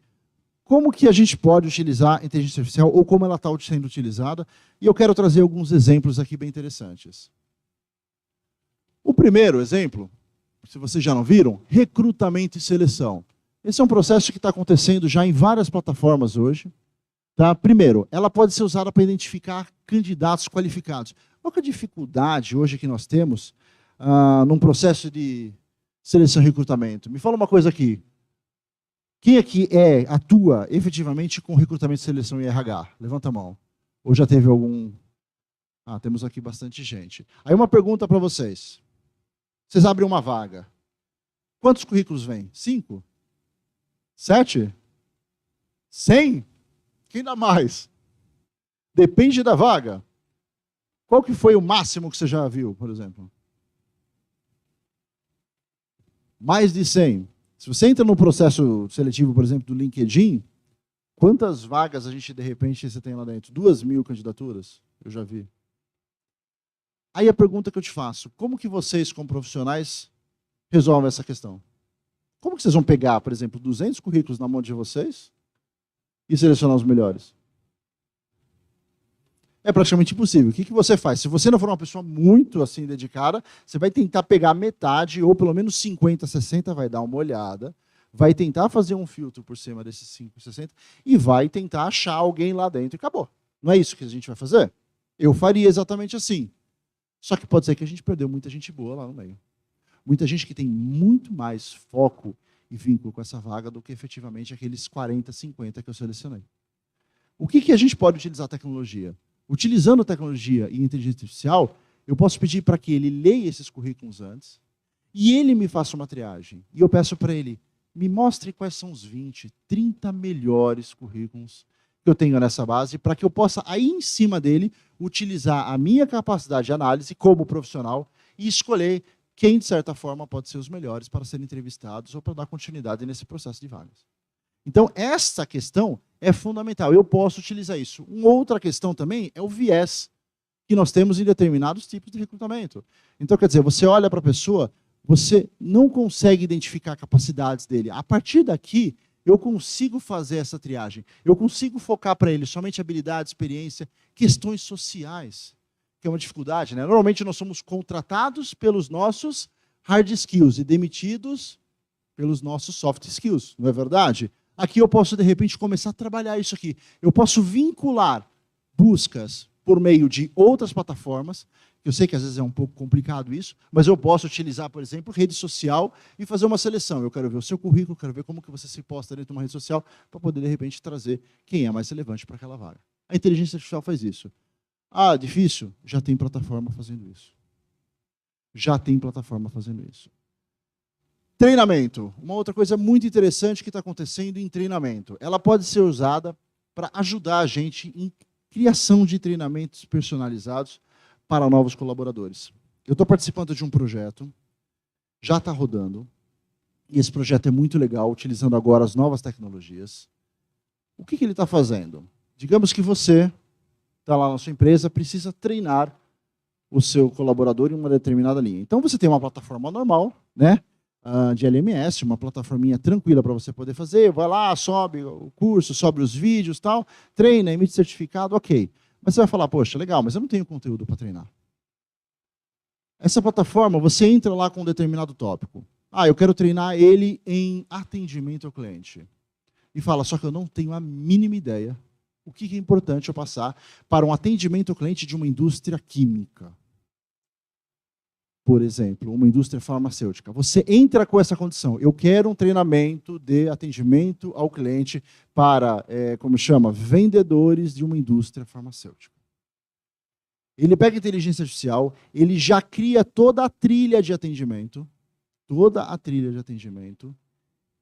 como que a gente pode utilizar a inteligência artificial ou como ela está sendo utilizada? E eu quero trazer alguns exemplos aqui bem interessantes. O primeiro exemplo, se vocês já não viram, recrutamento e seleção. Esse é um processo que está acontecendo já em várias plataformas hoje. Tá? Primeiro, ela pode ser usada para identificar candidatos qualificados. Qual que é a dificuldade hoje que nós temos num processo de seleção e recrutamento? Me fala uma coisa aqui. Quem aqui atua efetivamente com recrutamento, seleção e RH? Levanta a mão. Ou já teve algum... temos aqui bastante gente. Aí uma pergunta para vocês. Vocês abrem uma vaga. Quantos currículos vêm? 5? 7? 100? Quem dá mais? Depende da vaga. Qual que foi o máximo que você já viu, por exemplo? Mais de 100. Se você entra no processo seletivo, por exemplo, do LinkedIn, quantas vagas a gente, de repente, você tem lá dentro? 2.000 candidaturas? Eu já vi. Aí a pergunta que eu te faço, como que vocês, como profissionais, resolvem essa questão? Como que vocês vão pegar, por exemplo, 200 currículos na mão de vocês e selecionar os melhores? É praticamente impossível. O que você faz? Se você não for uma pessoa muito assim dedicada, você vai tentar pegar metade, ou pelo menos 50, 60, vai dar uma olhada, vai tentar fazer um filtro por cima desses 5, 60, e vai tentar achar alguém lá dentro e acabou. Não é isso que a gente vai fazer? Eu faria exatamente assim. Só que pode ser que a gente perdeu muita gente boa lá no meio. Muita gente que tem muito mais foco e vínculo com essa vaga do que efetivamente aqueles 40, 50 que eu selecionei. O que a gente pode utilizar a tecnologia? Utilizando a tecnologia e inteligência artificial, eu posso pedir para que ele leia esses currículos antes e ele me faça uma triagem. E eu peço para ele, me mostre quais são os 20, 30 melhores currículos que eu tenho nessa base, para que eu possa, aí em cima dele, utilizar a minha capacidade de análise como profissional e escolher quem, de certa forma, pode ser os melhores para serem entrevistados ou para dar continuidade nesse processo de vagas. Então, essa questão é fundamental. Eu posso utilizar isso. Uma outra questão também é o viés que nós temos em determinados tipos de recrutamento. Então, quer dizer, você olha para a pessoa, você não consegue identificar capacidades dele. A partir daqui, eu consigo fazer essa triagem. Eu consigo focar para ele somente habilidade, experiência, questões sociais, que é uma dificuldade, né? Normalmente nós somos contratados pelos nossos hard skills e demitidos pelos nossos soft skills, não é verdade? Aqui eu posso, de repente, começar a trabalhar isso aqui. Eu posso vincular buscas por meio de outras plataformas. Eu sei que às vezes é um pouco complicado isso, mas eu posso utilizar, por exemplo, rede social e fazer uma seleção. Eu quero ver o seu currículo, quero ver como que você se posta dentro de uma rede social para poder, de repente, trazer quem é mais relevante para aquela vaga. A inteligência artificial faz isso. Ah, difícil? Já tem plataforma fazendo isso. Já tem plataforma fazendo isso. Treinamento. Uma outra coisa muito interessante que está acontecendo em treinamento. Ela pode ser usada para ajudar a gente em criação de treinamentos personalizados para novos colaboradores. Eu estou participando de um projeto, já está rodando, e esse projeto é muito legal, utilizando agora as novas tecnologias. O que ele está fazendo? Digamos que você está lá na sua empresa, precisa treinar o seu colaborador em uma determinada linha. Então, você tem uma plataforma normal, né, de LMS, uma plataforminha tranquila para você poder fazer, vai lá, sobe o curso, sobe os vídeos, tal, treina, emite certificado, ok. Mas você vai falar, poxa, legal, mas eu não tenho conteúdo para treinar. Essa plataforma, você entra lá com um determinado tópico. Ah, eu quero treinar ele em atendimento ao cliente. E fala, só que eu não tenho a mínima ideia o que é importante eu passar para um atendimento ao cliente de uma indústria química. Por exemplo, uma indústria farmacêutica. Você entra com essa condição. Eu quero um treinamento de atendimento ao cliente para, como chama, vendedores de uma indústria farmacêutica. Ele pega a inteligência artificial, ele já cria toda a trilha de atendimento,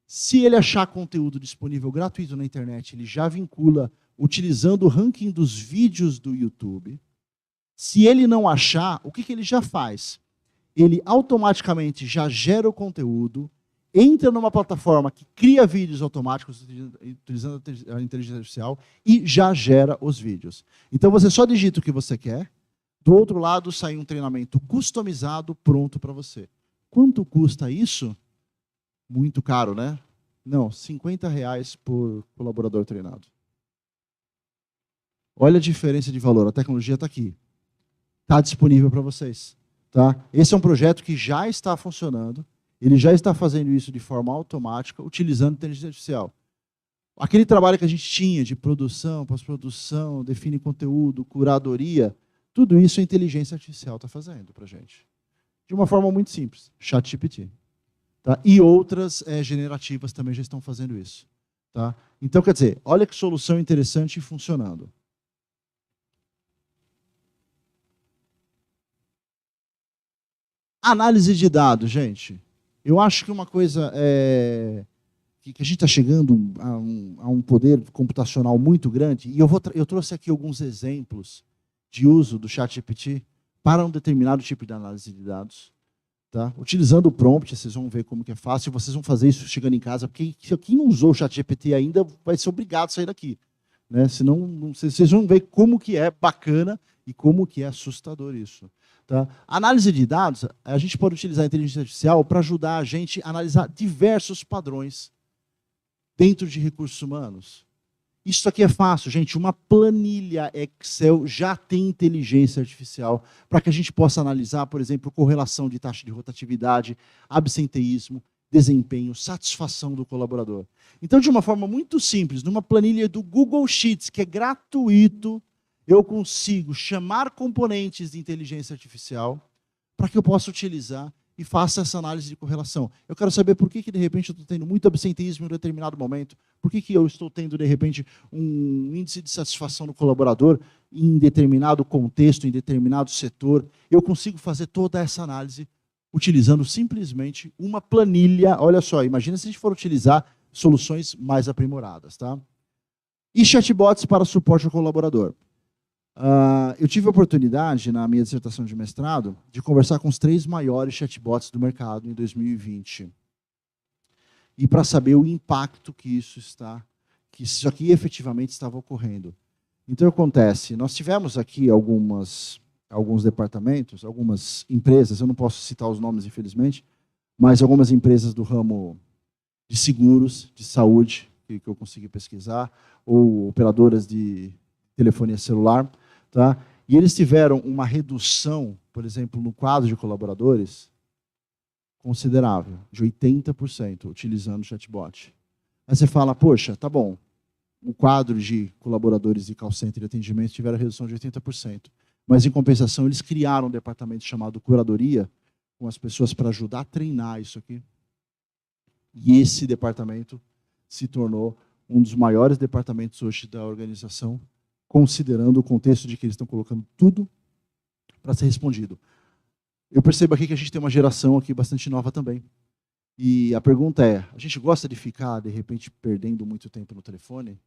Se ele achar conteúdo disponível gratuito na internet, ele já vincula utilizando o ranking dos vídeos do YouTube. Se ele não achar, o que ele já faz? Ele automaticamente já gera o conteúdo, entra numa plataforma que cria vídeos automáticos utilizando a inteligência artificial e já gera os vídeos. Então você só digita o que você quer, do outro lado sai um treinamento customizado, pronto para você. Quanto custa isso? Muito caro, né? Não, R$50 por colaborador treinado. Olha a diferença de valor, a tecnologia está aqui. Está disponível para vocês. Tá? Esse é um projeto que já está funcionando, ele já está fazendo isso de forma automática, utilizando inteligência artificial. Aquele trabalho que a gente tinha de produção, pós-produção, define conteúdo, curadoria, tudo isso a inteligência artificial está fazendo para a gente. De uma forma muito simples, ChatGPT. Tá? E outras generativas também já estão fazendo isso. Tá? Então, quer dizer, olha que solução interessante e funcionando. Análise de dados, gente. Eu acho que uma coisa que a gente está chegando a um poder computacional muito grande, e eu trouxe aqui alguns exemplos de uso do ChatGPT para um determinado tipo de análise de dados. Tá? Utilizando o prompt, vocês vão ver como que é fácil, vocês vão fazer isso chegando em casa, porque quem não usou o ChatGPT ainda vai ser obrigado a sair daqui. Né? Senão, vocês vão ver como que é bacana e como que é assustador isso. Tá? Análise de dados, a gente pode utilizar a inteligência artificial para ajudar a gente a analisar diversos padrões dentro de recursos humanos. Isso aqui é fácil, gente. Uma planilha Excel já tem inteligência artificial para que a gente possa analisar, por exemplo, correlação de taxa de rotatividade, absenteísmo, desempenho, satisfação do colaborador. Então, de uma forma muito simples, numa planilha do Google Sheets, que é gratuito, eu consigo chamar componentes de inteligência artificial para que eu possa utilizar e faça essa análise de correlação. Eu quero saber por que de repente, eu estou tendo muito absenteísmo em um determinado momento, por que eu estou tendo, de repente, um índice de satisfação do colaborador em determinado contexto, em determinado setor. Eu consigo fazer toda essa análise utilizando simplesmente uma planilha. Olha só, imagina se a gente for utilizar soluções mais aprimoradas. Tá? E chatbots para suporte ao colaborador. Eu tive a oportunidade, na minha dissertação de mestrado, de conversar com os 3 maiores chatbots do mercado em 2020. E para saber o impacto que isso aqui efetivamente estava ocorrendo. Então, acontece, nós tivemos aqui alguns departamentos, algumas empresas, eu não posso citar os nomes, infelizmente, mas algumas empresas do ramo de seguros, de saúde, que eu consegui pesquisar, ou operadoras de telefonia celular, tá? E eles tiveram uma redução, por exemplo, no quadro de colaboradores, considerável, de 80%, utilizando o chatbot. Aí você fala, poxa, tá bom, o quadro de colaboradores de call center e atendimento tiveram redução de 80%, mas, em compensação, eles criaram um departamento chamado curadoria, com as pessoas para ajudar a treinar isso aqui. E esse departamento se tornou um dos maiores departamentos hoje da organização, considerando o contexto de que eles estão colocando tudo para ser respondido. Eu percebo aqui que a gente tem uma geração aqui bastante nova também. E a pergunta é, a gente gosta de ficar, de repente, perdendo muito tempo no telefone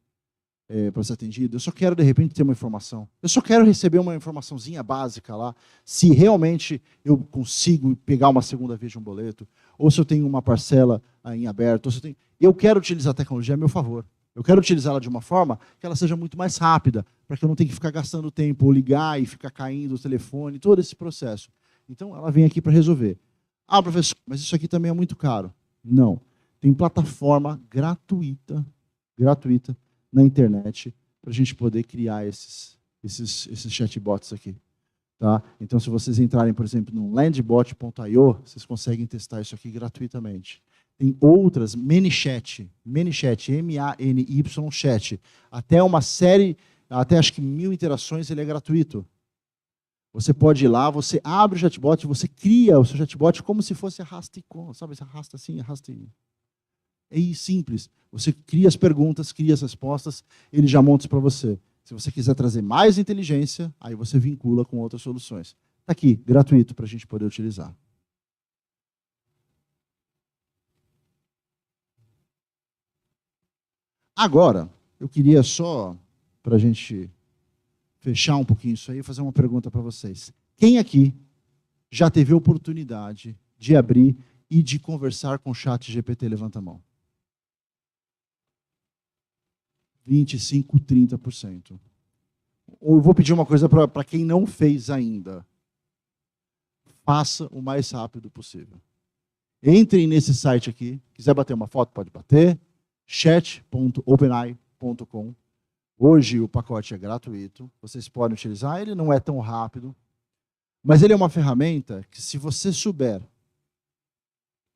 para ser atendido? Eu só quero, de repente, ter uma informação. Eu só quero receber uma informaçãozinha básica lá, se realmente eu consigo pegar uma segunda via de um boleto, ou se eu tenho uma parcela em aberto, ou se eu tenho... Eu quero utilizar a tecnologia a meu favor. Eu quero utilizá-la de uma forma que ela seja muito mais rápida, para que eu não tenha que ficar gastando tempo, ou ligar e ficar caindo o telefone, todo esse processo. Então, ela vem aqui para resolver. Ah, professor, mas isso aqui também é muito caro. Não. Tem plataforma gratuita na internet para a gente poder criar esses chatbots aqui. Tá? Então, se vocês entrarem, por exemplo, no landbot.io, vocês conseguem testar isso aqui gratuitamente. Tem outras, ManyChat, M-A-N-Y Chat. Até uma série, até acho que 1000 interações, ele é gratuito. Você pode ir lá, você abre o chatbot, você cria o seu chatbot como se fosse arrasta-icon, sabe? Você arrasta assim, arrasta aí. É simples. Você cria as perguntas, cria as respostas, ele já monta isso para você. Se você quiser trazer mais inteligência, aí você vincula com outras soluções. Está aqui, gratuito, para a gente poder utilizar. Agora, eu queria só, para a gente fechar um pouquinho isso aí, fazer uma pergunta para vocês. Quem aqui já teve a oportunidade de abrir e de conversar com o ChatGPT? Levanta a mão. 25%, 30%. Eu vou pedir uma coisa para quem não fez ainda. Faça o mais rápido possível. Entrem nesse site aqui. Quiser bater uma foto, pode bater. chat.openai.com. Hoje o pacote é gratuito. Vocês podem utilizar. Ele não é tão rápido. Mas ele é uma ferramenta que, se você souber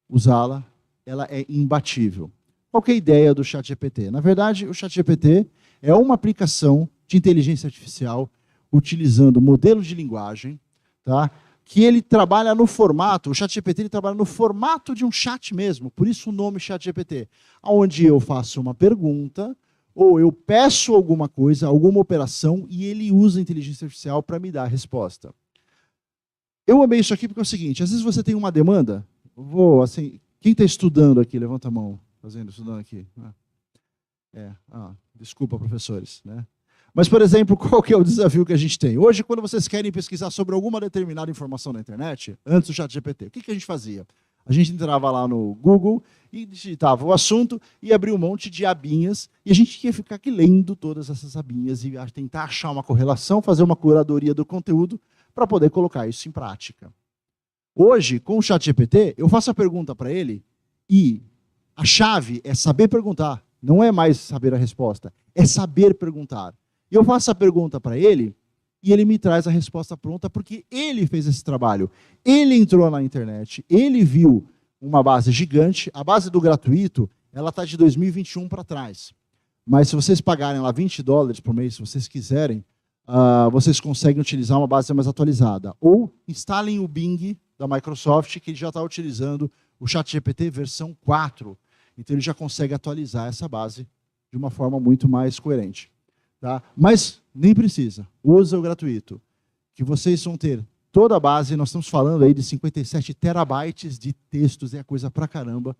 usá-la, ela é imbatível. Qual que é a ideia do ChatGPT? Na verdade, o ChatGPT é uma aplicação de inteligência artificial utilizando modelos de linguagem, tá? Que ele trabalha no formato, o ChatGPT ele trabalha no formato de um chat mesmo, por isso o nome ChatGPT, onde eu faço uma pergunta, ou eu peço alguma coisa, alguma operação, e ele usa a inteligência artificial para me dar a resposta. Eu amei isso aqui porque é o seguinte, às vezes você tem uma demanda, quem está estudando aqui, levanta a mão. Estudando aqui. Desculpa, professores. Né? Mas, por exemplo, qual que é o desafio que a gente tem? Hoje, quando vocês querem pesquisar sobre alguma determinada informação na internet, antes do ChatGPT, o que a gente fazia? A gente entrava lá no Google e digitava o assunto e abria um monte de abinhas, e a gente ia ficar aqui lendo todas essas abinhas e tentar achar uma correlação, fazer uma curadoria do conteúdo para poder colocar isso em prática. Hoje, com o ChatGPT, eu faço a pergunta para ele e a chave é saber perguntar, não é mais saber a resposta, é saber perguntar. E eu faço a pergunta para ele e ele me traz a resposta pronta porque ele fez esse trabalho. Ele entrou na internet, ele viu uma base gigante, a base do gratuito, ela está de 2021 para trás. Mas se vocês pagarem lá $20 por mês, se vocês quiserem, vocês conseguem utilizar uma base mais atualizada. Ou instalem o Bing da Microsoft, que ele já está utilizando o ChatGPT versão 4. Então, ele já consegue atualizar essa base de uma forma muito mais coerente. Tá? Mas nem precisa. Usa o gratuito. Que vocês vão ter toda a base. Nós estamos falando aí de 57 terabytes de textos. É coisa pra caramba.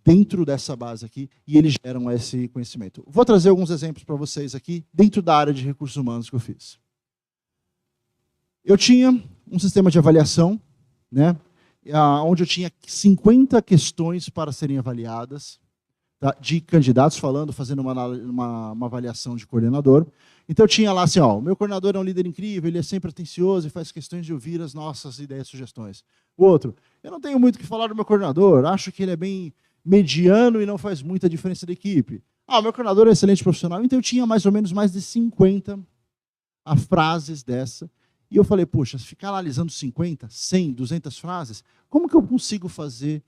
Dentro dessa base aqui. E eles geram esse conhecimento. Vou trazer alguns exemplos para vocês aqui. Dentro da área de recursos humanos que eu fiz. Eu tinha um sistema de avaliação, né? Onde eu tinha 50 questões para serem avaliadas, tá, de candidatos fazendo uma avaliação de coordenador. Então eu tinha lá assim, o meu coordenador é um líder incrível, ele é sempre atencioso e faz questões de ouvir as nossas ideias e sugestões. O outro, eu não tenho muito o que falar do meu coordenador, acho que ele é bem mediano e não faz muita diferença da equipe. O meu coordenador é um excelente profissional, então eu tinha mais ou menos mais de 50 frases dessa. E eu falei, poxa, se ficar analisando 50, 100, 200 frases, como que eu consigo fazer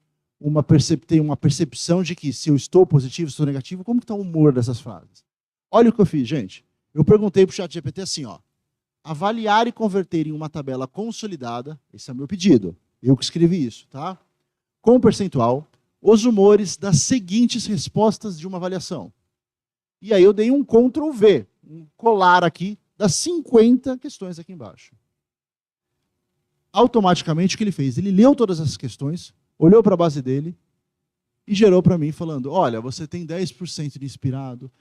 ter uma percepção de que se eu estou positivo, se estou negativo, como que está o humor dessas frases? Olha o que eu fiz, gente. Eu perguntei para o ChatGPT assim, avaliar e converter em uma tabela consolidada, esse é o meu pedido, eu que escrevi isso, tá? Com percentual, os humores das seguintes respostas de uma avaliação. E aí eu dei um Ctrl+V. um colar aqui das 50 questões aqui embaixo. Automaticamente, o que ele fez? Ele leu todas essas questões, olhou para a base dele e gerou para mim falando, olha, você tem 10% de inspirado,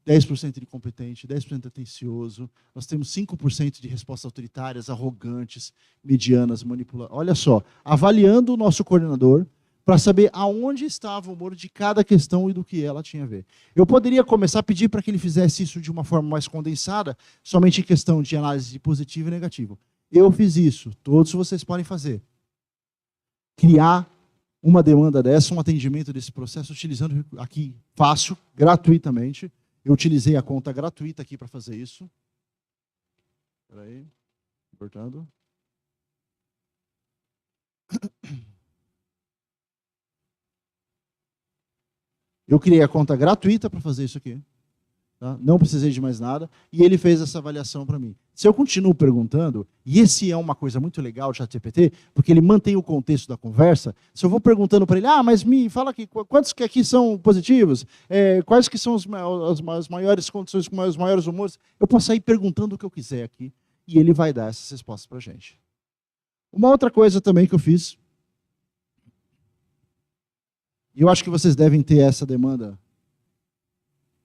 10% de competente, 10% atencioso, nós temos 5% de respostas autoritárias, arrogantes, medianas, manipuladoras. Olha só, avaliando o nosso coordenador para saber aonde estava o humor de cada questão e do que ela tinha a ver. Eu poderia começar a pedir para que ele fizesse isso de uma forma mais condensada, somente em questão de análise de positivo e negativo. Eu fiz isso, todos vocês podem fazer. Criar uma demanda dessa, um atendimento desse processo, utilizando aqui, fácil, gratuitamente. Eu utilizei a conta gratuita aqui para fazer isso. Espera aí, cortando. Eu criei a conta gratuita para fazer isso aqui. Tá? Não precisei de mais nada. E ele fez essa avaliação para mim. Se eu continuo perguntando, e esse é uma coisa muito legal do ChatGPT, porque ele mantém o contexto da conversa, se eu vou perguntando para ele, mas me fala aqui, quantos que aqui são positivos? Quais que são as maiores condições, os maiores humores? Eu posso sair perguntando o que eu quiser aqui, e ele vai dar essas respostas para a gente. Uma outra coisa também que eu fiz, e eu acho que vocês devem ter essa demanda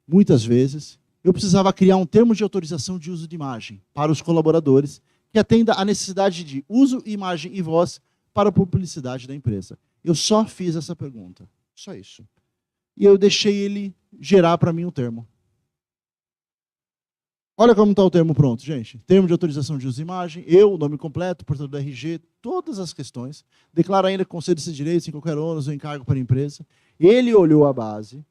muitas vezes, eu precisava criar um termo de autorização de uso de imagem para os colaboradores que atenda à necessidade de uso, imagem e voz para a publicidade da empresa. Eu só fiz essa pergunta, só isso. E eu deixei ele gerar para mim o termo. Olha como está o termo pronto, gente. Termo de autorização de uso de imagem, eu, nome completo, portador do RG, todas as questões. Declara ainda que concede esses direitos em qualquer ônus ou encargo para a empresa. Ele olhou a base,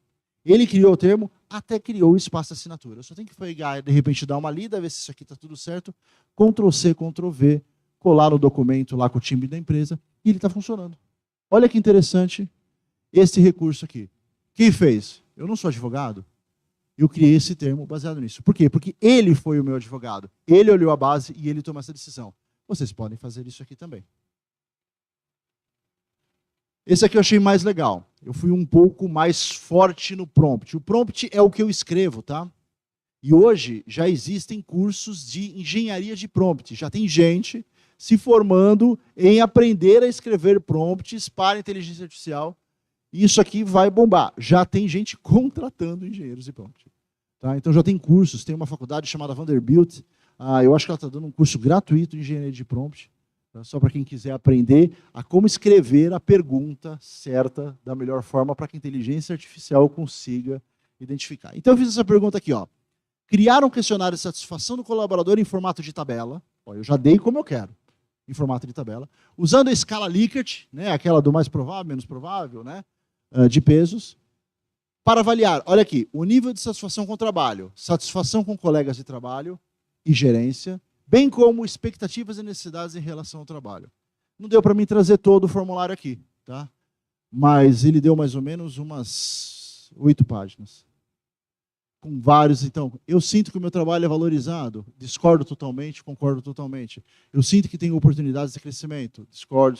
ele criou o termo, até criou o espaço de assinatura. Eu só tenho que pegar, de repente, dar uma lida, ver se isso aqui está tudo certo, Ctrl+C, Ctrl+V, colar no documento lá com o time da empresa, e ele está funcionando. Olha que interessante esse recurso aqui. Quem fez? Eu não sou advogado. Eu criei esse termo baseado nisso. Por quê? Porque ele foi o meu advogado. Ele olhou a base e ele tomou essa decisão. Vocês podem fazer isso aqui também. Esse aqui eu achei mais legal. Eu fui um pouco mais forte no prompt. O prompt é o que eu escrevo, tá? E hoje já existem cursos de engenharia de prompt. Já tem gente se formando em aprender a escrever prompts para inteligência artificial. E isso aqui vai bombar. Já tem gente contratando engenheiros de prompt. Tá? Então já tem cursos. Tem uma faculdade chamada Vanderbilt. Eu acho que ela está dando um curso gratuito de engenharia de prompt. Só para quem quiser aprender a como escrever a pergunta certa da melhor forma para que a inteligência artificial consiga identificar. Então eu fiz essa pergunta aqui, ó. Criar um questionário de satisfação do colaborador em formato de tabela. Ó, eu já dei como eu quero, em formato de tabela. Usando a escala Likert, né, aquela do mais provável, menos provável, né, de pesos, para avaliar, olha aqui, o nível de satisfação com o trabalho, satisfação com colegas de trabalho e gerência, bem como expectativas e necessidades em relação ao trabalho. Não deu para mim trazer todo o formulário aqui, tá? Mas ele deu mais ou menos umas 8 páginas. Com vários, então, eu sinto que o meu trabalho é valorizado, discordo totalmente, concordo totalmente. Eu sinto que tem oportunidades de crescimento, discordo.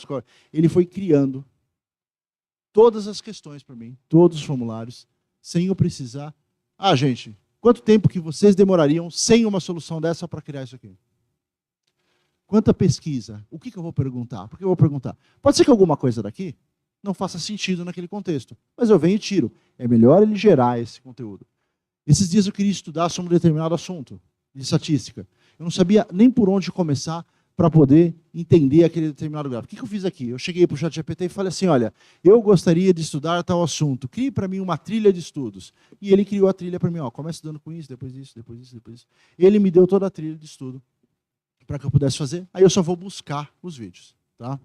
Ele foi criando todas as questões para mim, todos os formulários, sem eu precisar. Gente, quanto tempo que vocês demorariam sem uma solução dessa para criar isso aqui? Quanta pesquisa? O que eu vou perguntar? Por que eu vou perguntar? Pode ser que alguma coisa daqui não faça sentido naquele contexto, mas eu venho e tiro. É melhor ele gerar esse conteúdo. Esses dias eu queria estudar sobre um determinado assunto de estatística. Eu não sabia nem por onde começar para poder entender aquele determinado gráfico. O que eu fiz aqui? Eu cheguei para o ChatGPT e falei assim, olha, eu gostaria de estudar tal assunto. Crie para mim uma trilha de estudos. E ele criou a trilha para mim. Começa estudando com isso, depois isso, depois isso, depois isso. Ele me deu toda a trilha de estudo para que eu pudesse fazer. Aí eu só vou buscar os vídeos. Tá?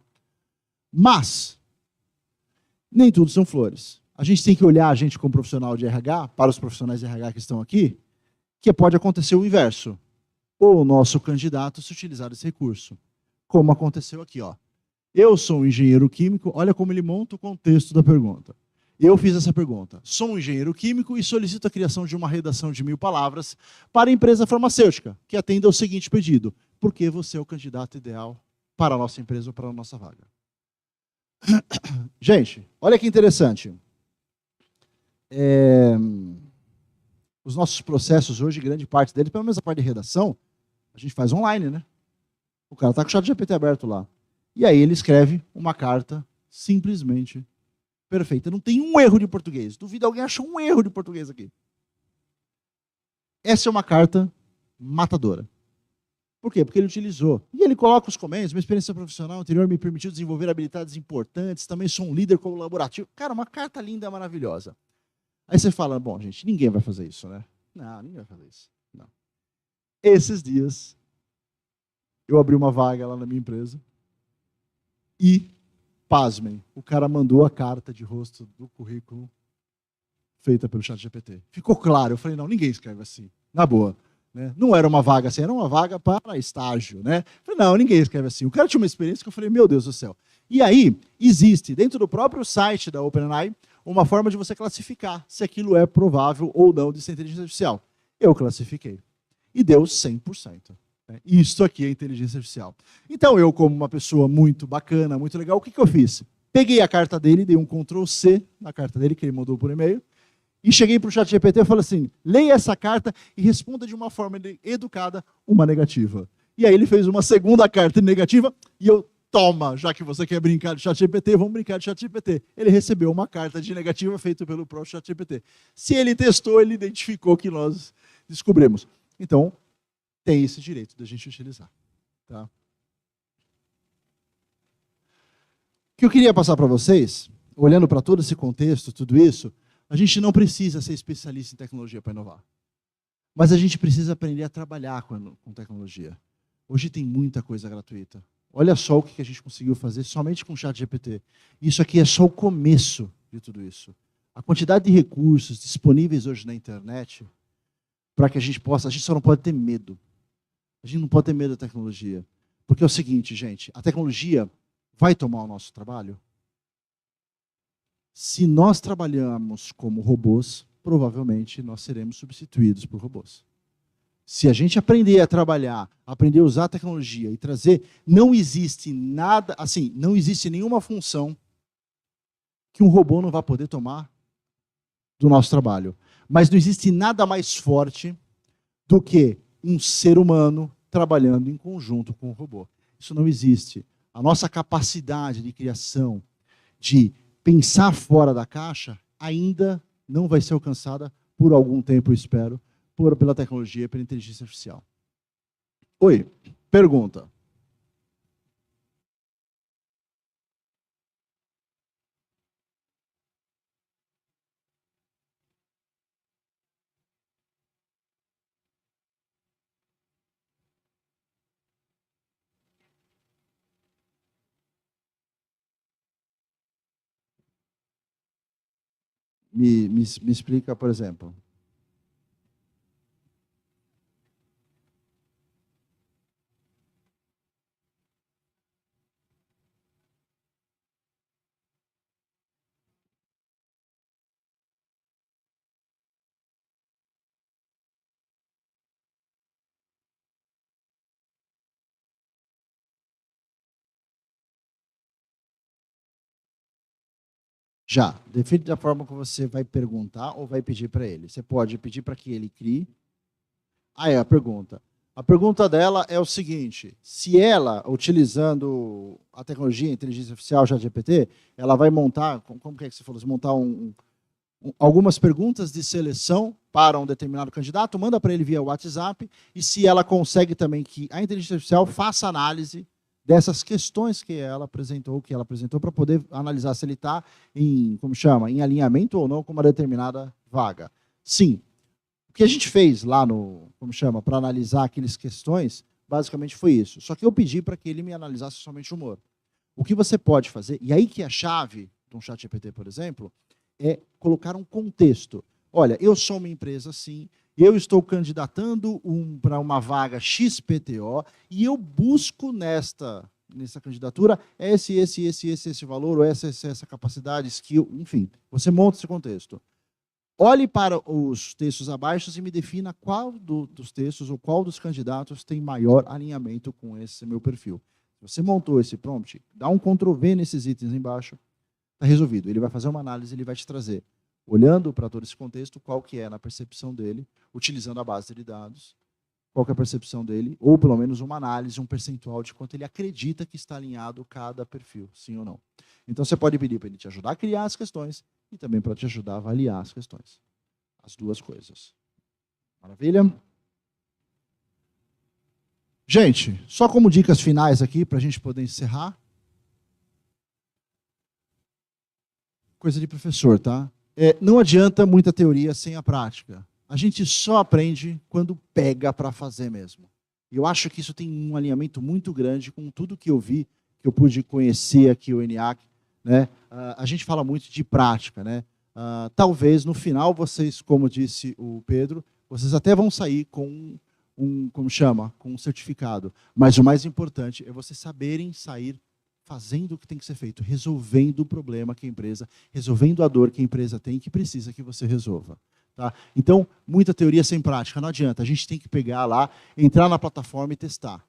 Mas, nem tudo são flores. A gente tem que olhar a gente como profissional de RH, para os profissionais de RH que estão aqui, que pode acontecer o inverso. Ou o nosso candidato se utilizar desse recurso. Como aconteceu aqui. Eu sou um engenheiro químico, olha como ele monta o contexto da pergunta. Eu fiz essa pergunta. Sou um engenheiro químico e solicito a criação de uma redação de 1000 palavras para a empresa farmacêutica, que atenda ao seguinte pedido. Por que você é o candidato ideal para a nossa empresa ou para a nossa vaga? Gente, olha que interessante. Os nossos processos hoje, grande parte deles, pelo menos a parte de redação, a gente faz online, né? O cara está com o ChatGPT aberto lá. E aí ele escreve uma carta simplesmente perfeita. Não tem um erro de português. Duvido alguém achou um erro de português aqui. Essa é uma carta matadora. Por quê? Porque ele utilizou. E ele coloca os comentários, minha experiência profissional anterior me permitiu desenvolver habilidades importantes, também sou um líder colaborativo. Cara, uma carta linda, maravilhosa. Aí você fala, bom, gente, ninguém vai fazer isso, né? Não, ninguém vai fazer isso. Não. Esses dias, eu abri uma vaga lá na minha empresa e, pasmem, o cara mandou a carta de rosto do currículo feita pelo ChatGPT. Ficou claro, eu falei, não, ninguém escreve assim, na boa. Né? Não era uma vaga assim, era uma vaga para estágio. Né? Eu falei, não, ninguém escreve assim. O cara tinha uma experiência que eu falei, meu Deus do céu. E aí, existe, dentro do próprio site da OpenAI, uma forma de você classificar se aquilo é provável ou não de ser inteligência artificial. Eu classifiquei. E deu 100%. Né? Isso aqui é inteligência artificial. Então, eu, como uma pessoa muito bacana, muito legal, o que eu fiz? Peguei a carta dele, dei um Ctrl+C na carta dele, que ele mandou por e-mail, e cheguei para o ChatGPT e falei assim, leia essa carta e responda de uma forma educada uma negativa. E aí ele fez uma segunda carta negativa e eu, toma, já que você quer brincar de ChatGPT, vamos brincar de ChatGPT. Ele recebeu uma carta de negativa feita pelo próprio ChatGPT. Se ele testou, ele identificou que nós descobrimos. Então, tem esse direito da gente utilizar. Tá? O que eu queria passar para vocês, olhando para todo esse contexto, tudo isso, a gente não precisa ser especialista em tecnologia para inovar. Mas a gente precisa aprender a trabalhar com tecnologia. Hoje tem muita coisa gratuita. Olha só o que a gente conseguiu fazer somente com o ChatGPT. Isso aqui é só o começo de tudo isso. A quantidade de recursos disponíveis hoje na internet, para que a gente só não pode ter medo. A gente não pode ter medo da tecnologia. Porque é o seguinte, gente, a tecnologia vai tomar o nosso trabalho? Se nós trabalhamos como robôs, provavelmente nós seremos substituídos por robôs. Se a gente aprender a trabalhar, aprender a usar a tecnologia e trazer, não existe nada, assim, não existe nenhuma função que um robô não vai poder tomar do nosso trabalho. Mas não existe nada mais forte do que um ser humano trabalhando em conjunto com um robô. Isso não existe. A nossa capacidade de criação, de pensar fora da caixa, ainda não vai ser alcançada por algum tempo, eu espero, pela tecnologia, pela inteligência artificial. Oi, pergunta. Me explica, por exemplo. Já, define da forma que você vai perguntar ou vai pedir para ele. Você pode pedir para que ele crie. Ah, é a pergunta. A pergunta dela é o seguinte, se ela, utilizando a tecnologia, a inteligência artificial, ChatGPT, ela vai montar, como que é que você falou? Montar algumas perguntas de seleção para um determinado candidato, manda para ele via WhatsApp, e se ela consegue também que a inteligência artificial faça análise dessas questões que ela apresentou para poder analisar se ele está em, como chama, em alinhamento ou não com uma determinada vaga. Sim. O que a gente fez lá no, como chama, para analisar aquelas questões, basicamente foi isso. Só que eu pedi para que ele me analisasse somente o humor. O que você pode fazer, e aí que a chave de um ChatGPT, por exemplo, é colocar um contexto. Olha, eu sou uma empresa assim, eu estou candidatando para uma vaga XPTO e eu busco nessa candidatura esse valor, ou essa capacidade, skill, enfim. Você monta esse contexto. Olhe para os textos abaixo e me defina qual dos textos ou qual dos candidatos tem maior alinhamento com esse meu perfil. Se você montou esse prompt, dá um Ctrl+V nesses itens embaixo, está resolvido. Ele vai fazer uma análise, ele vai te trazer olhando para todo esse contexto, qual que é, na percepção dele, utilizando a base de dados, qual que é a percepção dele, ou pelo menos uma análise, um percentual de quanto ele acredita que está alinhado cada perfil, sim ou não. Então, você pode pedir para ele te ajudar a criar as questões e também para te ajudar a avaliar as questões. As duas coisas. Maravilha? Gente, só como dicas finais aqui, para a gente poder encerrar. Coisa de professor, tá? Não adianta muita teoria sem a prática. A gente só aprende quando pega para fazer mesmo. E eu acho que isso tem um alinhamento muito grande com tudo que eu vi, que eu pude conhecer aqui o ENIAC, né? A gente fala muito de prática, né? Talvez no final vocês, como disse o Pedro, vocês até vão sair com com um certificado. Mas o mais importante é vocês saberem sair fazendo o que tem que ser feito, resolvendo o problema que a empresa, resolvendo a dor que a empresa tem e que precisa que você resolva. Tá? Então, muita teoria sem prática, não adianta. A gente tem que pegar lá, entrar na plataforma e testar.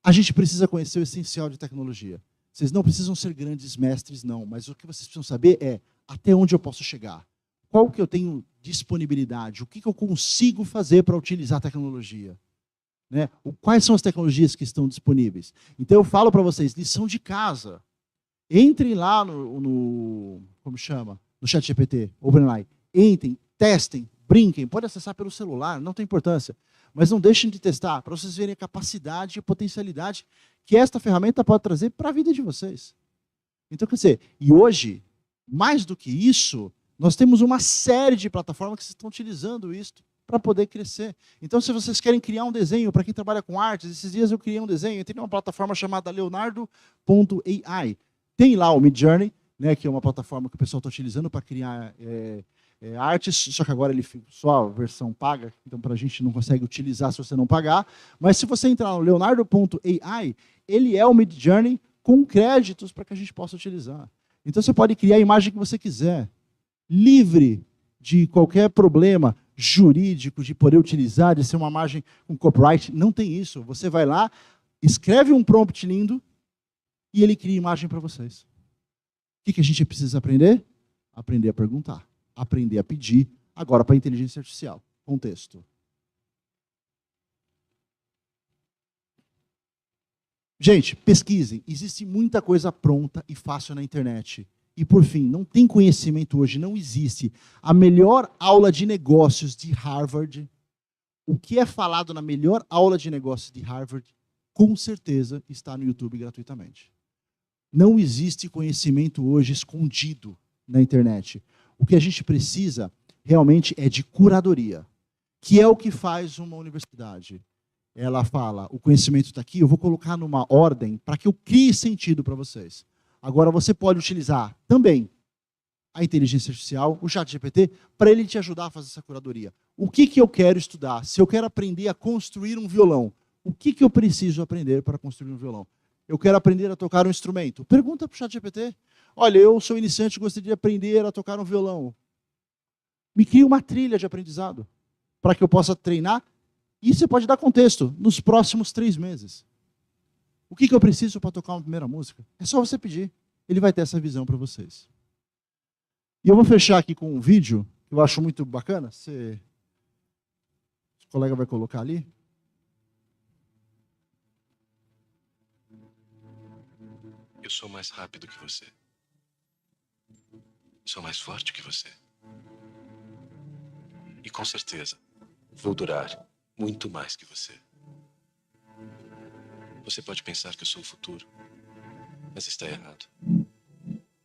A gente precisa conhecer o essencial de tecnologia. Vocês não precisam ser grandes mestres, não, mas o que vocês precisam saber é até onde eu posso chegar. Qual que eu tenho disponibilidade? O que eu consigo fazer para utilizar a tecnologia? Né? Quais são as tecnologias que estão disponíveis? Então, eu falo para vocês, lição de casa. Entrem lá como chama? No ChatGPT, OpenAI. Entrem, testem, brinquem. Pode acessar pelo celular, não tem importância. Mas não deixem de testar, para vocês verem a capacidade e a potencialidade que esta ferramenta pode trazer para a vida de vocês. Então, quer dizer, e hoje, mais do que isso, nós temos uma série de plataformas que estão utilizando isso para poder crescer. Então, se vocês querem criar um desenho, para quem trabalha com artes, esses dias eu criei um desenho, entrei numa plataforma chamada Leonardo.ai. Tem lá o Midjourney, né, que é uma plataforma que o pessoal está utilizando para criar artes, só que agora ele só a versão paga, então para a gente não consegue utilizar se você não pagar. Mas se você entrar no Leonardo.ai, ele é o Midjourney com créditos para que a gente possa utilizar. Então você pode criar a imagem que você quiser, livre de qualquer problema jurídico de poder utilizar, de ser uma imagem com copyright. Não tem isso. Você vai lá, escreve um prompt lindo e ele cria imagem para vocês. O que a gente precisa aprender? Aprender a perguntar, aprender a pedir, agora para a inteligência artificial. Contexto. Gente, pesquisem. Existe muita coisa pronta e fácil na internet. E, por fim, não tem conhecimento hoje, não existe. A melhor aula de negócios de Harvard, o que é falado na melhor aula de negócios de Harvard, com certeza está no YouTube gratuitamente. Não existe conhecimento hoje escondido na internet. O que a gente precisa realmente é de curadoria, que é o que faz uma universidade. Ela fala, o conhecimento está aqui, eu vou colocar numa ordem para que eu crie sentido para vocês. Agora, você pode utilizar também a inteligência artificial, o ChatGPT, para ele te ajudar a fazer essa curadoria. O que eu quero estudar? Se eu quero aprender a construir um violão, o que eu preciso aprender para construir um violão? Eu quero aprender a tocar um instrumento. Pergunta para o ChatGPT. Olha, eu sou iniciante e gostaria de aprender a tocar um violão. Me cria uma trilha de aprendizado para que eu possa treinar. E você pode dar contexto nos próximos 3 meses. O que eu preciso para tocar uma primeira música? É só você pedir. Ele vai ter essa visão para vocês. E eu vou fechar aqui com um vídeo que eu acho muito bacana. O colega vai colocar ali. Eu sou mais rápido que você. Sou mais forte que você. E com certeza, vou durar muito mais que você. Você pode pensar que eu sou o futuro, mas está errado.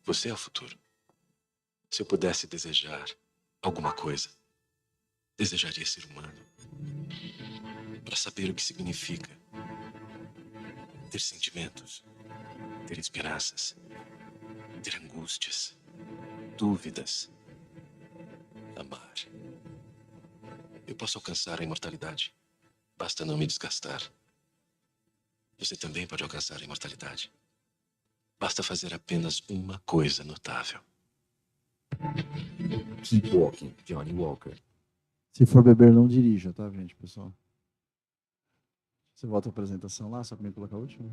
Você é o futuro. Se eu pudesse desejar alguma coisa, desejaria ser humano. Para saber o que significa ter sentimentos, ter esperanças, ter angústias, dúvidas, amar. Eu posso alcançar a imortalidade. Basta não me desgastar. Você também pode alcançar a imortalidade. Basta fazer apenas uma coisa notável. Keep walking, Johnny Walker. Se for beber, não dirija, tá, gente, pessoal? Você volta a apresentação lá, só para me colocar o último?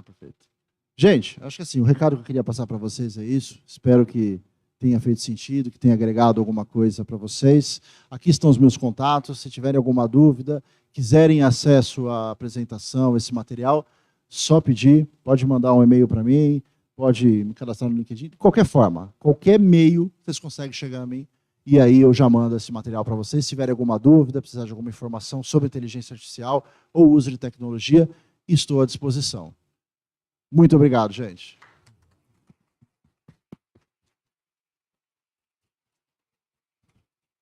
Perfeito. Gente, acho que assim, o recado que eu queria passar para vocês é isso. Espero que tenha feito sentido, que tenha agregado alguma coisa para vocês. Aqui estão os meus contatos. Se tiverem alguma dúvida, quiserem acesso à apresentação, esse material, só pedir. Pode mandar um e-mail para mim, pode me cadastrar no LinkedIn. De qualquer forma, qualquer meio, vocês conseguem chegar a mim. E aí eu já mando esse material para vocês. Se tiverem alguma dúvida, precisar de alguma informação sobre inteligência artificial ou uso de tecnologia, estou à disposição. Muito obrigado, gente.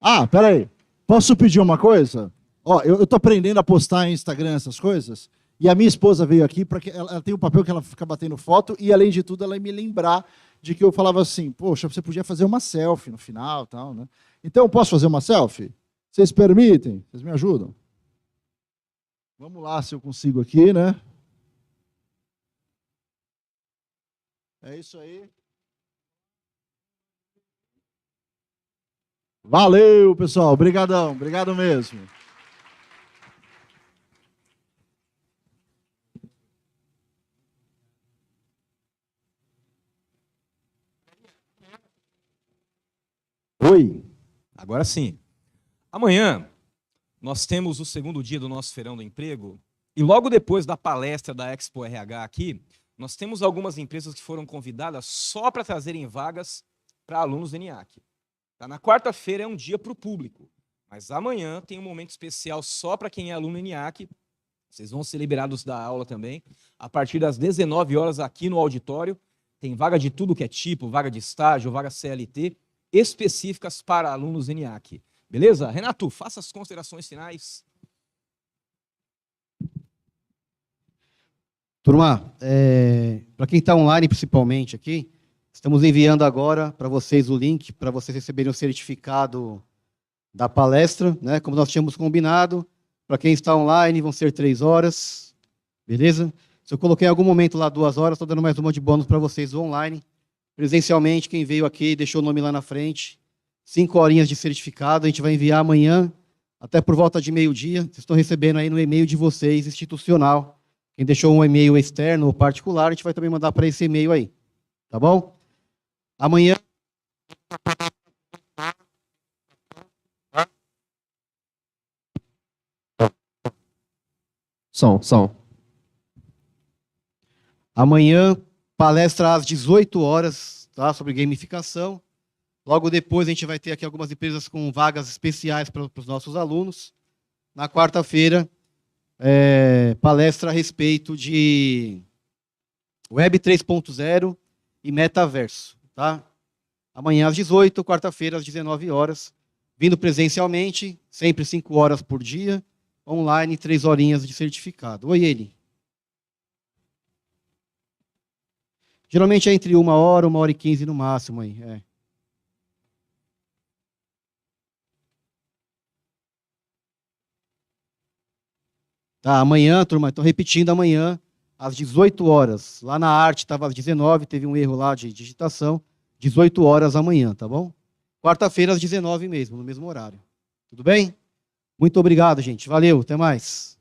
Ah, peraí. Posso pedir uma coisa? Ó, eu estou aprendendo a postar em Instagram essas coisas, e a minha esposa veio aqui porque ela tem um papel que ela fica batendo foto, e além de tudo, ela me lembrar de que eu falava assim, poxa, você podia fazer uma selfie no final, tal, né? Então, posso fazer uma selfie? Vocês permitem? Vocês me ajudam? Vamos lá, se eu consigo aqui, né? É isso aí. Valeu, pessoal. Obrigadão. Obrigado mesmo. Oi. Agora sim. Amanhã nós temos o segundo dia do nosso Feirão do Emprego e logo depois da palestra da Expo RH aqui, nós temos algumas empresas que foram convidadas só para trazerem vagas para alunos do ENIAC. Tá? Na quarta-feira é um dia para o público, mas amanhã tem um momento especial só para quem é aluno do ENIAC. Vocês vão ser liberados da aula também. A partir das 19 horas aqui no auditório, tem vaga de tudo que é tipo, vaga de estágio, vaga CLT, específicas para alunos ENIAC. Beleza? Renato, faça as considerações finais. Turma, para quem está online principalmente aqui, estamos enviando agora para vocês o link para vocês receberem o certificado da palestra, né? Como nós tínhamos combinado. Para quem está online, vão ser 3 horas, beleza? Se eu coloquei em algum momento lá 2 horas, estou dando mais uma de bônus para vocês online. Presencialmente, quem veio aqui deixou o nome lá na frente, 5 horinhas de certificado, a gente vai enviar amanhã, até por volta de meio-dia. Vocês estão recebendo aí no e-mail de vocês, institucional. Quem deixou um e-mail externo ou particular, a gente vai também mandar para esse e-mail aí. Tá bom? Amanhã... Som. Amanhã, palestra às 18 horas, tá? Sobre gamificação. Logo depois, a gente vai ter aqui algumas empresas com vagas especiais para os nossos alunos. Na quarta-feira, palestra a respeito de Web 3.0 e metaverso. Tá? Amanhã às 18, quarta-feira às 19 horas. Vindo presencialmente, sempre 5 horas por dia. Online, 3 horinhas de certificado. Oi, ele. Geralmente é entre 1 hora, 1 hora e 15 no máximo. Aí. Tá, amanhã, turma, estou repetindo amanhã, às 18 horas. Lá na arte estava às 19, teve um erro lá de digitação. 18 horas amanhã, tá bom? Quarta-feira às 19 mesmo, no mesmo horário. Tudo bem? Muito obrigado, gente. Valeu, até mais.